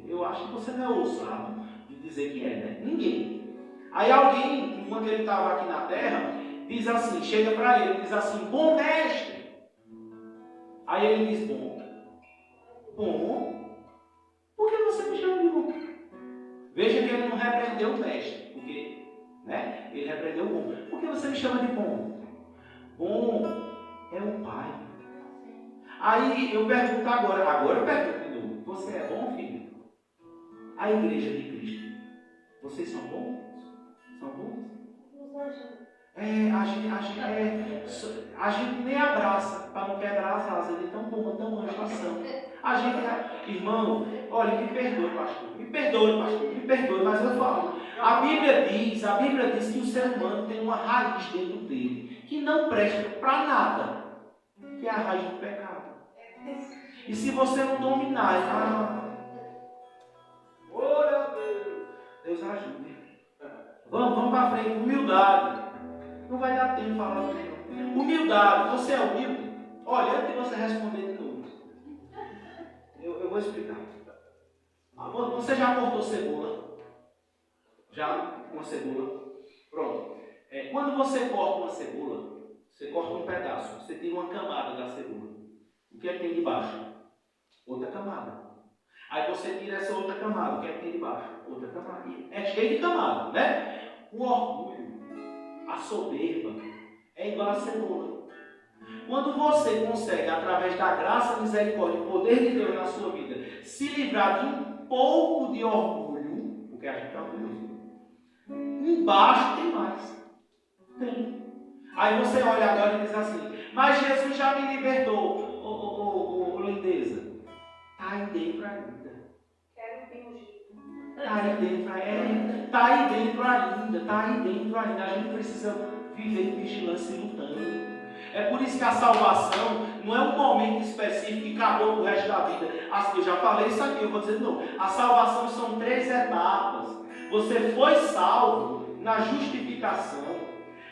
Eu acho que você não é ousado de dizer que é, né? Ninguém. Aí alguém, quando ele estava aqui na terra, diz assim, chega para ele, diz assim, bom mestre. Aí ele diz, bom? Por que você me chama de bom? Veja que ele não repreendeu o mestre, porque, né, ele repreendeu o bom. Por que você me chama de bom? Bom é o Pai. Aí eu pergunto agora eu pergunto de novo, você é bom, filho? A igreja de Cristo, vocês são bons? São bons? A gente nem abraça para não quebrar as asas de tão bom, tão anjo que são. A gente, irmão, olha, me perdoe, pastor, me perdoe, mas eu falo. A Bíblia diz que o ser humano tem uma raiz dentro dele que não presta para nada, que é a raiz do pecado. E se você não dominar, Deus ajude. Vamos para frente, humildade. Não vai dar tempo de falar disso. Humildade, você é humilde? Olha, antes de você responder de novo, eu vou explicar. Você já cortou cebola? Já? Uma cebola? Pronto. Quando você corta uma cebola, você corta um pedaço, você tira uma camada da cebola. O que é que tem debaixo? Outra camada. Aí você tira essa outra camada, o que é que tem debaixo? Outra camada. É cheio de camada, né? O orgulho, a soberba, é igual a cebola. Quando você consegue, através da graça, misericórdia e poder de Deus na sua vida, se livrar de um pouco de orgulho, porque a gente é orgulhoso, embaixo tem mais. Tem. Aí você olha agora e diz assim, mas Jesus já me libertou, lindeza. Está aí dentro ainda. Está aí dentro ainda. A gente precisa viver em vigilância e lutando. É por isso que a salvação não é um momento específico e acabou o resto da vida. Eu já falei isso aqui, eu vou dizer de novo. A salvação são 3 etapas. Você foi salvo na justificação.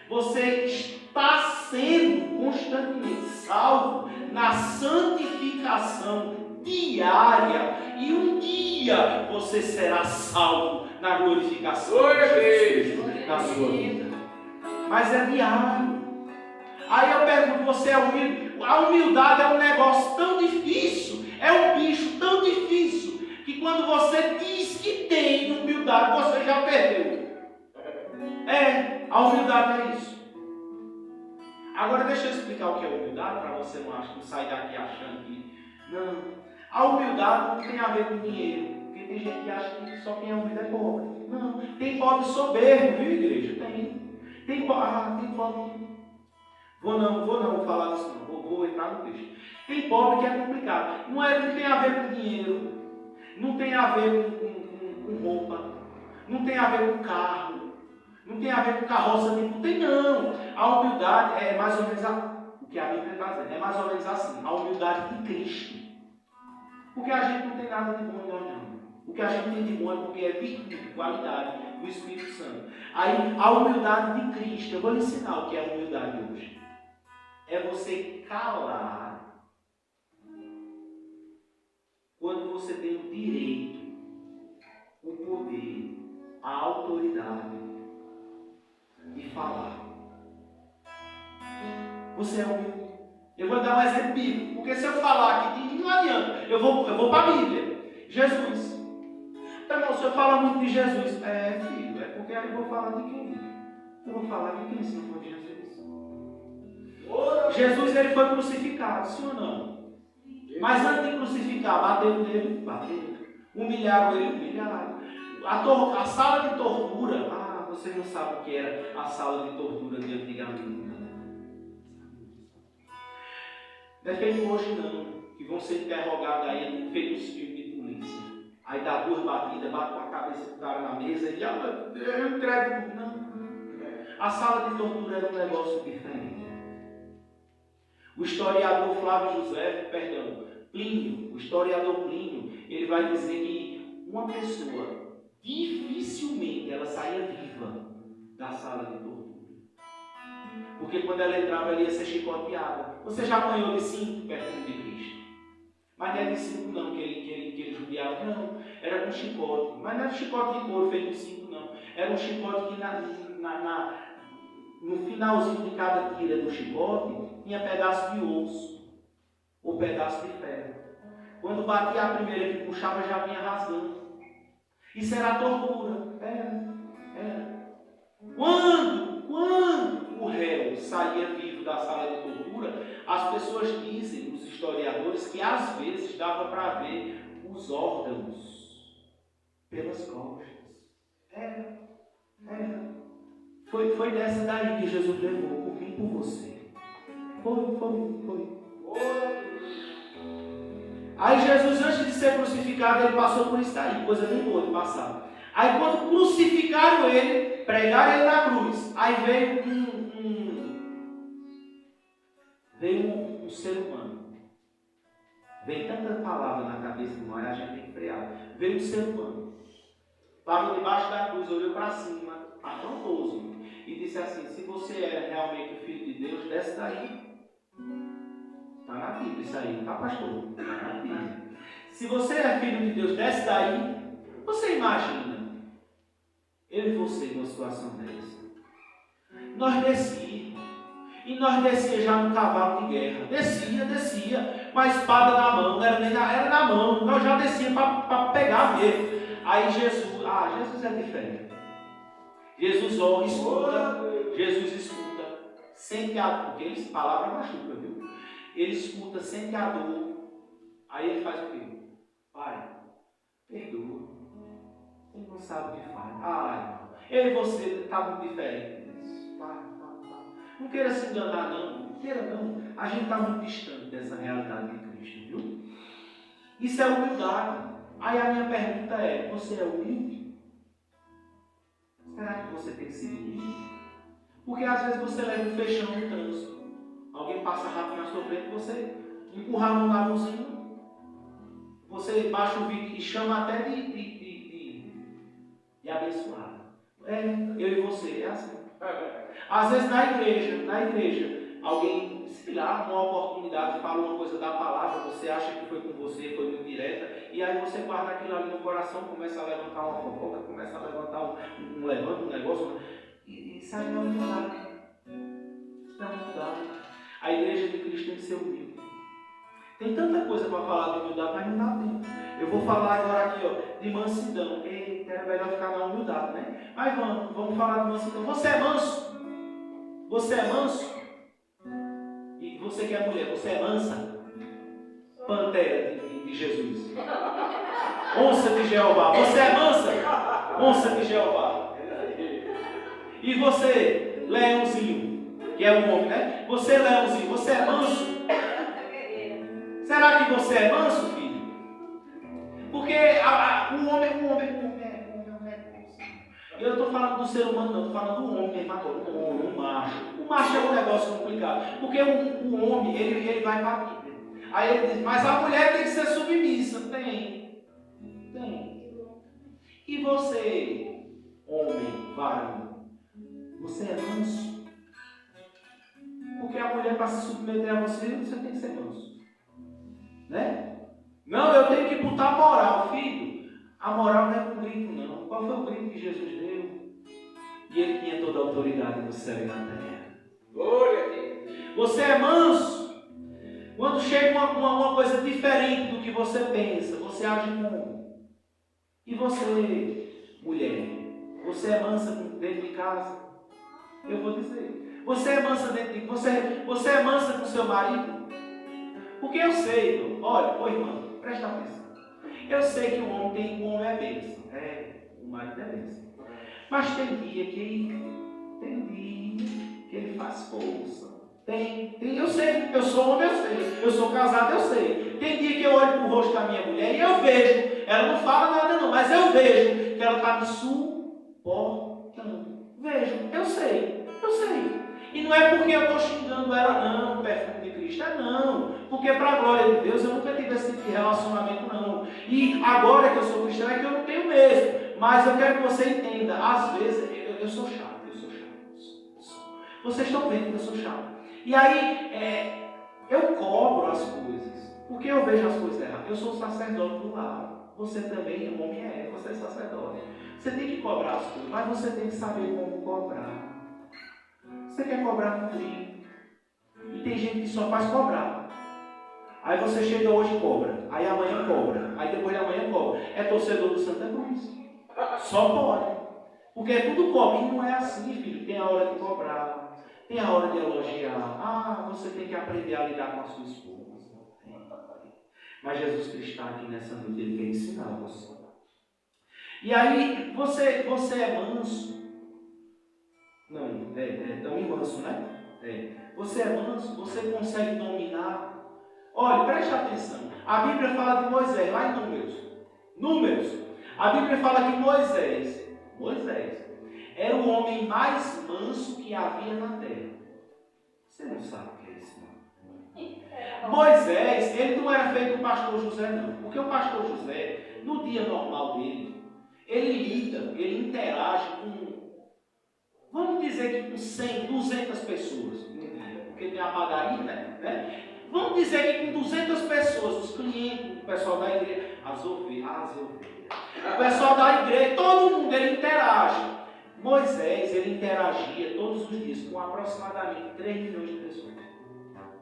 Você está sendo constantemente salvo na santificação diária. E um dia você será salvo na glorificação de Jesus na sua vida. Mas é diário. Aí eu pergunto, você é humilde? A humildade é um negócio tão difícil, é um bicho tão difícil, que quando você diz que tem humildade, você já perdeu. A humildade é isso. Agora deixa eu explicar o que é humildade, para você não sair daqui achando que... Não. A humildade não tem a ver com dinheiro. Porque tem gente que acha que só quem é humilde é pobre. Não. Tem pobre soberbo, viu, igreja? Tem pobre. Vou não falar disso não. Vou entrar no texto. Tem pobre que é complicado. Não tem a ver com dinheiro. Não tem a ver com roupa. Não tem a ver com carro. Não tem a ver com carroça. Não tem não. A humildade é mais ou menos o que a Bíblia está dizendo. É mais ou menos assim. A humildade de Cristo. Porque a gente não tem nada de bom em nós não. O que a gente tem de bom é porque é virtude, qualidade do Espírito Santo. Aí a humildade de Cristo, eu vou lhe ensinar o que é a humildade hoje. É você calar quando você tem o direito, o poder, a autoridade de falar. Você é humilde. Eu vou dar um exemplo bíblico, porque se eu falar aqui, não adianta. Eu vou para a Bíblia. Jesus. Então, se eu falar muito de Jesus, filho, é porque aí eu vou falar de quem? Eu vou falar de quem se não for de Jesus? Jesus, ele foi crucificado, sim ou não? Mas antes de crucificar, bateu nele, bateu. Humilharam ele, humilharam. A sala de tortura, você não sabe o que era a sala de tortura de antigamente. Não é feito hoje não, que vão ser interrogados aí, feito os filmes de polícia. Aí dá 2 batidas, bate com a cabeça do cara na mesa e eu entrego. Não. A sala de tortura era um negócio diferente. O historiador Plínio, o historiador Plínio, ele vai dizer que uma pessoa dificilmente ela saía viva da sala de tortura. Porque quando ela entrava, ela ia ser chicoteada. Você já apanhou de 5 perto de Cristo? Mas não é de 5 não, que ele judiava. Não, era com chicote. Mas não era chicote de couro feito de 5 não. Era um chicote que no finalzinho de cada tira do chicote tinha pedaço de osso ou pedaço de ferro. Quando batia a primeira que puxava, já vinha rasgando. Isso era tortura. Era. Quando o réu saía vivo da sala de tortura, as pessoas dizem, os historiadores, que às vezes dava para ver os órgãos pelas costas. Era. Foi dessa daí que Jesus levou por mim e por você. Foi. Aí Jesus, antes de ser crucificado, ele passou por isso daí, coisa bem boa de passar. Aí quando crucificaram ele, pregaram ele na cruz, aí veio um ser humano. Veio tanta palavra na cabeça de nós, a gente tem que frear. Veio um ser humano. Parou debaixo da cruz, olhou para cima, afrontoso, e disse assim: se você é realmente o Filho de Deus, desce daí. Está na Bíblia isso aí, tá, pastor? Está na Bíblia. Se você é Filho de Deus, desce daí. Você imagina eu e você numa situação dessa? Nós descíamos. E nós descia já no cavalo de guerra. Descia, com a espada na mão, não era nem era na mão. Nós já descia para pegar mesmo. Aí Jesus é diferente. Jesus escuta, sente a dor, porque ele, palavra machuca, viu? Ele escuta, sente a dor. Aí ele faz o quê? Pai, perdoa. Ele não sabe o que faz. Eu e você está muito diferente disso. Não queira se enganar, não. A gente está muito distante dessa realidade de Cristo, viu? Isso é humildade. Aí a minha pergunta é: você é humilde? Será que você tem sido humilde? Porque às vezes você leva um fechão no trânsito. Alguém passa rápido na sua frente, você empurra a mão na mãozinha, você baixa o vidro e chama até de abençoado. Eu e você, é assim. Às vezes na igreja, alguém, sei lá, numa oportunidade fala uma coisa da palavra, você acha que foi com você, foi muito direta, e aí você guarda aquilo ali no coração, começa a levantar uma fofoca, começa a levantar um negócio, e sai na humildade. Isso é humildade. A igreja de Cristo tem que ser humilde. Tem tanta coisa para falar de humildade, mas não dá tempo. Eu vou falar agora aqui, de mansidão. Eita, é melhor ficar na humildade, né? Mas vamos falar de mansidão. Você é manso? Você é manso? E você que é mulher, você é mansa? Pantera de Jesus. Onça de Jeová. Você é mansa? Onça de Jeová. E você, leãozinho, que é um homem, né? Você, leãozinho, você é manso? Será que você é manso, filho? Porque o homem não é manso. Eu não estou falando do ser humano, não. Estou falando do homem mesmo agora. O macho. O macho é um negócio complicado. Porque o homem, ele vai para a Bíblia. Aí ele diz: mas a mulher tem que ser submissa. Tem. E você, homem, varão, você é manso? Porque a mulher, para se submeter a você tem que ser manso. Né? Não, eu tenho que botar moral, filho. A moral não é com grito, não. Qual foi o grito que Jesus deu? E ele tinha toda a autoridade no céu e na terra. Glória a Deus. Você é manso. Quando chega uma coisa diferente do que você pensa, você age como? E você, mulher, você é mansa dentro de casa? Eu vou dizer. Você é mansa dentro de casa? Você é mansa com seu marido? Porque eu sei, olha, irmão, presta atenção. Eu sei que o homem é bênção. O marido é bênção. Mas tem dia que ele faz força. Eu sei, eu sou homem, eu sei. Eu sou casado, eu sei. Tem dia que eu olho para o rosto da minha mulher e eu vejo. Ela não fala nada não, mas eu vejo que ela está me suportando. Vejo, eu sei. E não é porque eu estou xingando ela não, o perfume de Cristo, não. Porque para a glória de Deus eu nunca tive esse tipo de relacionamento não. E agora que eu sou cristão é que eu não tenho mesmo. Mas eu quero que você entenda, às vezes eu sou chato. Vocês estão vendo que eu sou chato. E aí eu cobro as coisas, porque eu vejo as coisas erradas. Eu sou sacerdote do lar. Você também, o homem você é sacerdote. Você tem que cobrar as coisas, mas você tem que saber como cobrar. Você quer cobrar com grito. E tem gente que só faz cobrar. Aí você chega hoje e cobra. Aí amanhã cobra. Aí depois de amanhã cobra. É torcedor do Santa Cruz. Só pode. Porque tudo cobra. E não é assim, filho. Tem a hora de cobrar. Tem a hora de elogiar. Ah, você tem que aprender a lidar com a sua esposa. Mas Jesus Cristo está aqui nessa noite. Ele quer ensinar você. E aí, você é manso. Não, tão manso, né? Você é manso, você consegue dominar. Olha, preste atenção. A Bíblia fala de Moisés, lá em Números. A Bíblia fala que Moisés era o homem mais manso que havia na terra. Você não sabe o que é isso, não? Moisés, ele não era feito do pastor José, não. Porque o pastor José, no dia normal dele, ele interage com, vamos dizer que com 100, 200 pessoas no dia. Porque tem a padaria, né? Vamos dizer que com 200 pessoas, os clientes, o pessoal da igreja, as ovelhas, o pessoal da igreja, todo mundo, ele interage. Moisés, ele interagia todos os dias com aproximadamente 3 milhões de pessoas.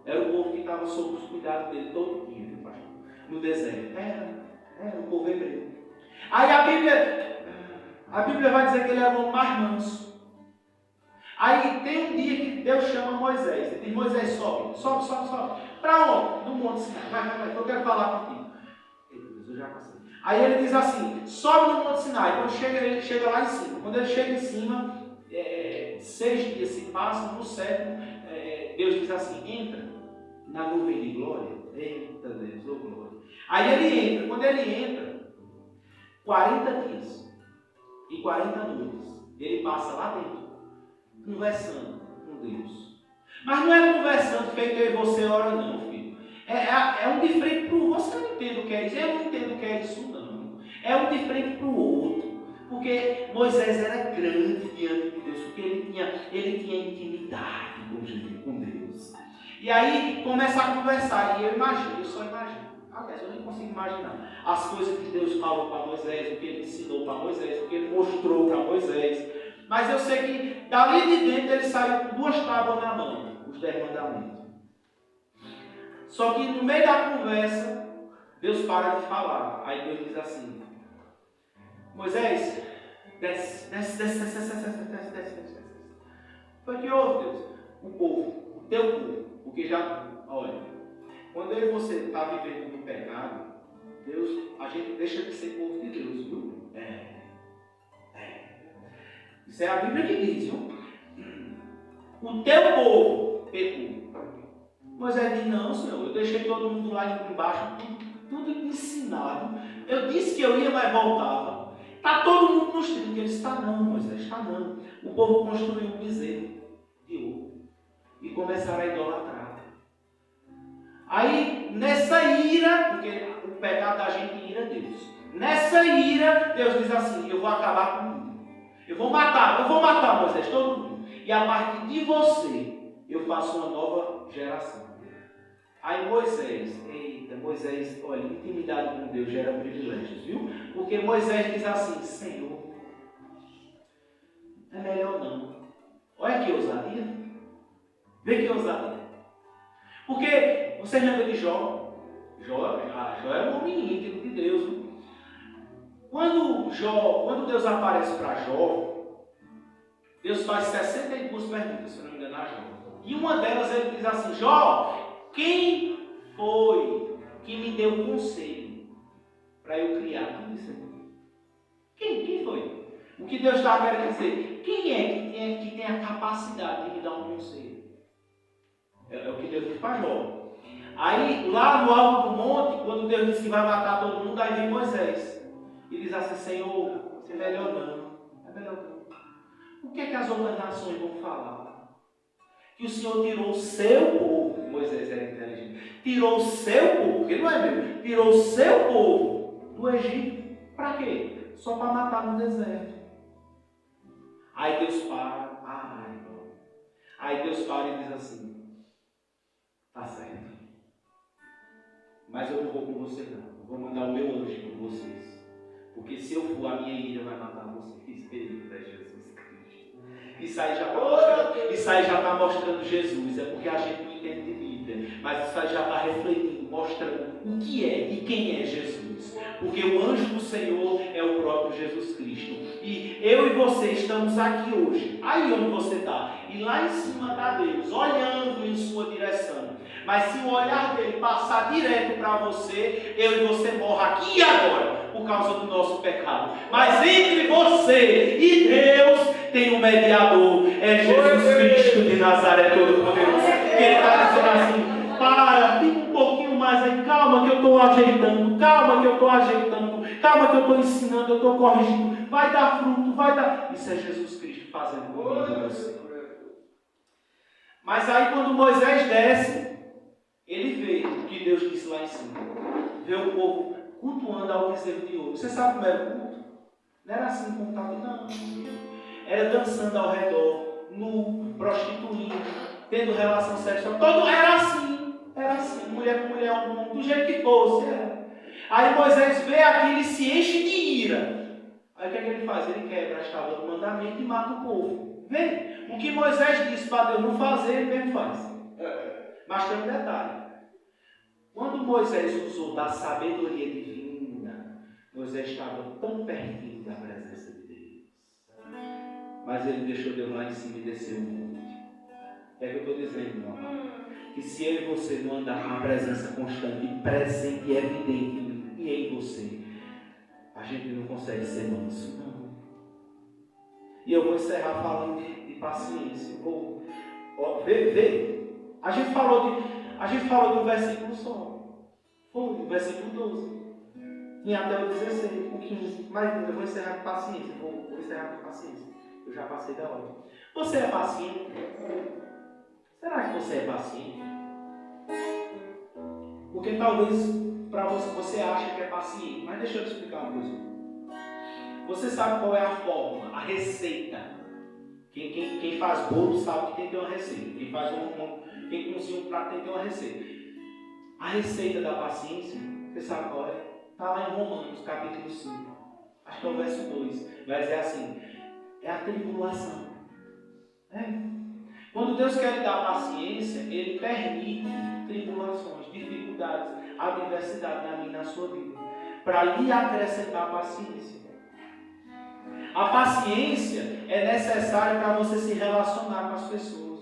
Era o povo que estava sob os cuidados dele todo dia, viu, pastor? No deserto. Era o povo hebreu. Aí a Bíblia vai dizer que ele era o homem mais manso. Aí tem um dia que Deus chama Moisés. Ele diz: Moisés, sobe. Para onde? No Monte Sinai. Vai, eu quero falar contigo. Eu já passei. Aí ele diz assim: sobe no Monte Sinai. Quando ele chega lá em cima. Quando ele chega em cima, 6 dias se passam. No 7º, Deus diz assim: entra na nuvem de glória. Eita Deus, ô glória. Aí ele entra. Quando ele entra, 40 dias e 40 noites, ele passa lá dentro, conversando com Deus. Mas não é conversando feito eu e você ora, não, filho. É um de frente para o outro. Você não entende o que é isso? Eu não entendo o que é isso, não. É um de frente para o outro. Porque Moisés era grande diante de Deus, porque ele tinha intimidade com Deus. E aí começa a conversar, e eu só imagino. Aliás, eu nem consigo imaginar as coisas que Deus falou para Moisés, o que ele ensinou para Moisés, o que ele mostrou para Moisés. Mas eu sei que dali de dentro ele saiu com 2 tábuas na mão, os 10 mandamentos. Só que no meio da conversa, Deus para de falar. Aí Deus diz assim: Moisés, desce. Foi que houve, Deus? O povo, o teu povo. Porque já, olha, quando eu e você está vivendo no pecado, Deus, a gente deixa de ser povo de Deus, viu? Isso é a Bíblia que diz, viu? O teu povo pecou. Moisés diz: não, Senhor, eu deixei todo mundo lá embaixo, tudo ensinado. Eu disse que eu ia, mas voltava. Está todo mundo nos trilhos. Ele disse: está não, Moisés, está não. O povo construiu um bezerro de ouro e começaram a idolatrar. Aí, nessa ira, porque o pecado da gente ira Deus. Nessa ira, Deus diz assim: eu vou acabar com tudo. Eu vou matar Moisés, todo mundo. E a partir de você, eu faço uma nova geração. Aí Moisés, olha, intimidade com Deus gera privilégios, viu? Porque Moisés diz assim: Senhor, é melhor não. Olha que ousadia. Vê que ousadia. Porque você lembra de Jó? Jó era um homem íntimo de Deus. Viu? Quando Deus aparece para Jó, Deus faz 62 perguntas, se não me engano, a Jó. E uma delas ele diz assim: Jó, quem foi que me deu conselho para eu criar tudo isso aqui? Quem foi? O que Deus está querendo dizer? Quem é que tem a capacidade de me dar um conselho? É o que Deus diz para Jó. Aí, lá no alto do monte, quando Deus disse que vai matar todo mundo, aí vem Moisés. E diz assim: Senhor, é melhor não. É melhor não. O que é que as outras nações vão falar? Que o Senhor tirou o seu povo. Moisés era inteligente. Tirou o seu povo, porque não é meu. Tirou o seu povo do Egito. Para quê? Só para matar no deserto. Aí Deus para. Aí Deus para e diz assim: tá certo. Mas eu não vou com você não. Eu vou mandar o meu anjo com vocês. Porque se eu for, a minha ira vai matar vocês. Eita, Jesus Cristo. Isso aí já está mostrando Jesus. É porque a gente não entende de Bíblia. Mas isso aí já está refletindo, mostrando o que é e quem é Jesus. Jesus. Porque o anjo do Senhor é o próprio Jesus Cristo. E eu e você estamos aqui hoje, aí onde você está. E lá em cima está Deus, olhando em sua direção. Mas se o olhar dele passar direto para você, eu e você morra aqui e agora, por causa do nosso pecado. Mas entre você e Deus tem um mediador, é Jesus Cristo de Nazaré Todo-Poderoso. Ele está dizendo assim: para, fica um pouquinho mais aí, calma que eu estou ajeitando, calma que eu estou ajeitando, calma que eu estou ensinando, eu estou corrigindo, vai dar fruto, vai dar. Isso é Jesus Cristo fazendo comigo e você. Mas aí quando Moisés desce, ele vê o que Deus disse lá em cima. Vê o povo cultuando ao bezerro de ouro. Você sabe como era o culto? Não era assim como estava, não. Era dançando ao redor, nu, prostituindo, tendo relação sexual. Todo era assim. Era assim. Mulher com mulher, homem, do jeito que fosse. Era. Aí Moisés vê aquilo e se enche de ira. Aí o que é que ele faz? Ele quebra as tábuas do mandamento e mata o povo. Vê? O que Moisés disse para Deus não fazer, ele mesmo faz. Mas tem um detalhe. Quando Moisés usou da sabedoria divina, Moisés estava tão pertinho da presença de Deus. Mas ele deixou Deus lá em cima e desceu o monte. É o que eu estou dizendo, meu amado. Que se eu e você não andar com a presença constante, presente e evidente em mim e em você, a gente não consegue ser manso, não. E eu vou encerrar falando de paciência. Vê. A gente falou de um versículo só. Foi o versículo 12. E até o 16, o 15. Mas eu vou encerrar com paciência. Vou encerrar com paciência. Eu já passei da hora. Você é paciente? Será que você é paciente? Porque talvez para você acha que é paciente. Mas deixa eu te explicar uma coisa. Você sabe qual é a fórmula, a receita. Quem faz bolo sabe que tem que ter uma receita. Quem cozinha um prato tem que ter uma receita. A receita da paciência, você sabe qual é? Está lá em Romanos, capítulo 5. Acho que é o verso 2. Vai dizer assim: é a tribulação. Quando Deus quer lhe dar paciência, Ele permite tribulações, dificuldades, adversidade na minha e na sua vida, para lhe acrescentar paciência. A paciência é necessária para você se relacionar com as pessoas.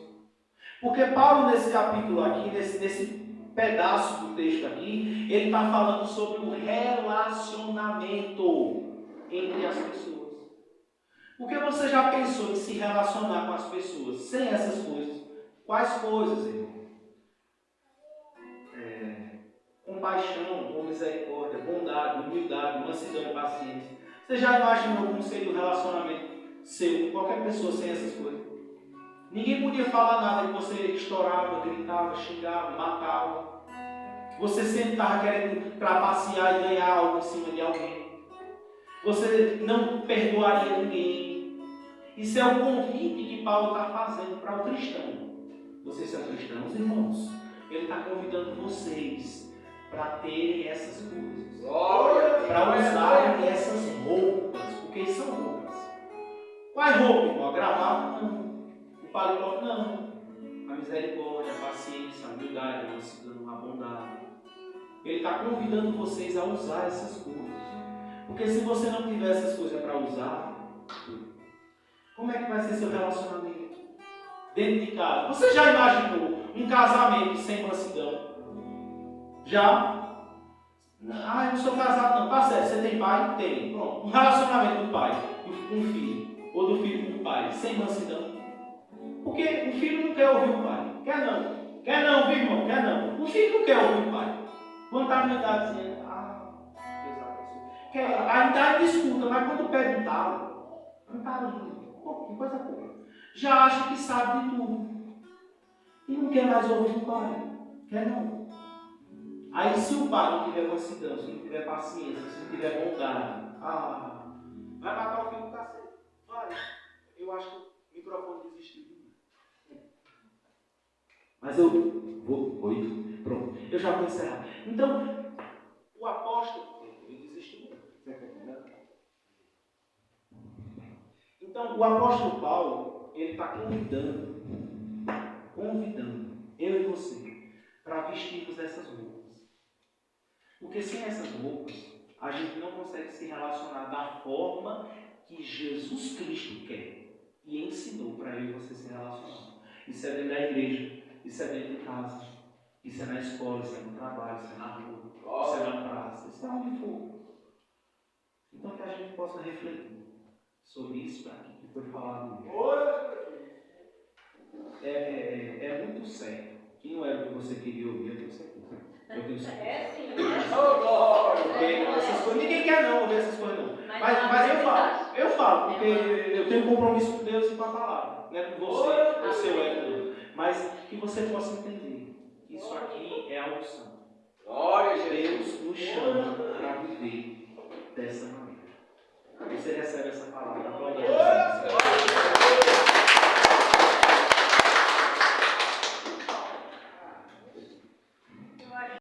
Porque Paulo, nesse capítulo aqui, nesse pedaço do texto aqui, ele está falando sobre o relacionamento entre as pessoas. Porque você já pensou em se relacionar com as pessoas sem essas coisas? Quais coisas, irmão? Compaixão, com misericórdia, bondade, humildade, mansidão e paciência. Você já imaginou como seria o relacionamento seu com qualquer pessoa sem essas coisas? Ninguém podia falar nada, que você estourava, gritava, xingava, matava. Você sempre estava querendo trapacear e ganhar algo em cima de alguém. Você não perdoaria ninguém. Isso é o convite que Paulo está fazendo para o cristão. Vocês são cristãos, irmãos? Ele está convidando vocês para terem essas coisas. Para usarem essas roupas. Porque são roupas. Qual é roupa, irmão? A gravata? Não. O paletó? Não. A misericórdia, a paciência, a humildade, a mansidão, a bondade. Ele está convidando vocês a usar essas coisas. Porque se você não tiver essas coisas para usar, como é que vai ser seu relacionamento? Dentro de casa. Você já imaginou um casamento sem mansidão? Já? Ah, eu não sou casado não. Tá certo, você tem pai? Tem. Pronto. Um relacionamento do pai com um filho. Ou do filho com o pai. Sem mansidão. Porque o filho não quer ouvir o pai. Quer não. Quer não, viu, irmão? Quer não. O filho não quer ouvir o pai. Quando está na idade dizendo, ainda discuta, mas quando pede um talo, não está lindo. Que coisa boa. Já acha que sabe de tudo. E não quer mais ouvir o pai. Quer não. Aí se o pai não tiver mansidão, se não tiver paciência, se não tiver bondade, vai matar o filho do cacete. Vai. Eu acho que o microfone desistiu de mim. Mas eu vou. Pronto. Eu já vou encerrar. Então, o apóstolo, ele desistiu. Então, o apóstolo Paulo, ele está convidando eu e você para vestirmos essas roupas. Porque sem essas roupas, a gente não consegue se relacionar da forma que Jesus Cristo quer e ensinou para eu e você se relacionar. Isso é dentro da igreja, isso é dentro de casa, isso é na escola, isso é no trabalho, isso é na rua, isso é na praça, isso é onde for. Então que a gente possa refletir sobre isso aqui que foi falado hoje. É muito certo que não era o que você queria ouvir, eu tenho certeza. É sim. Porque essas coisas, ninguém quer não ouvir essas coisas não. Mas eu falo, porque eu tenho um compromisso com Deus e com a palavra. Não é com você, o seu ego. Mas que você possa entender que isso aqui é a opção. Deus nos chama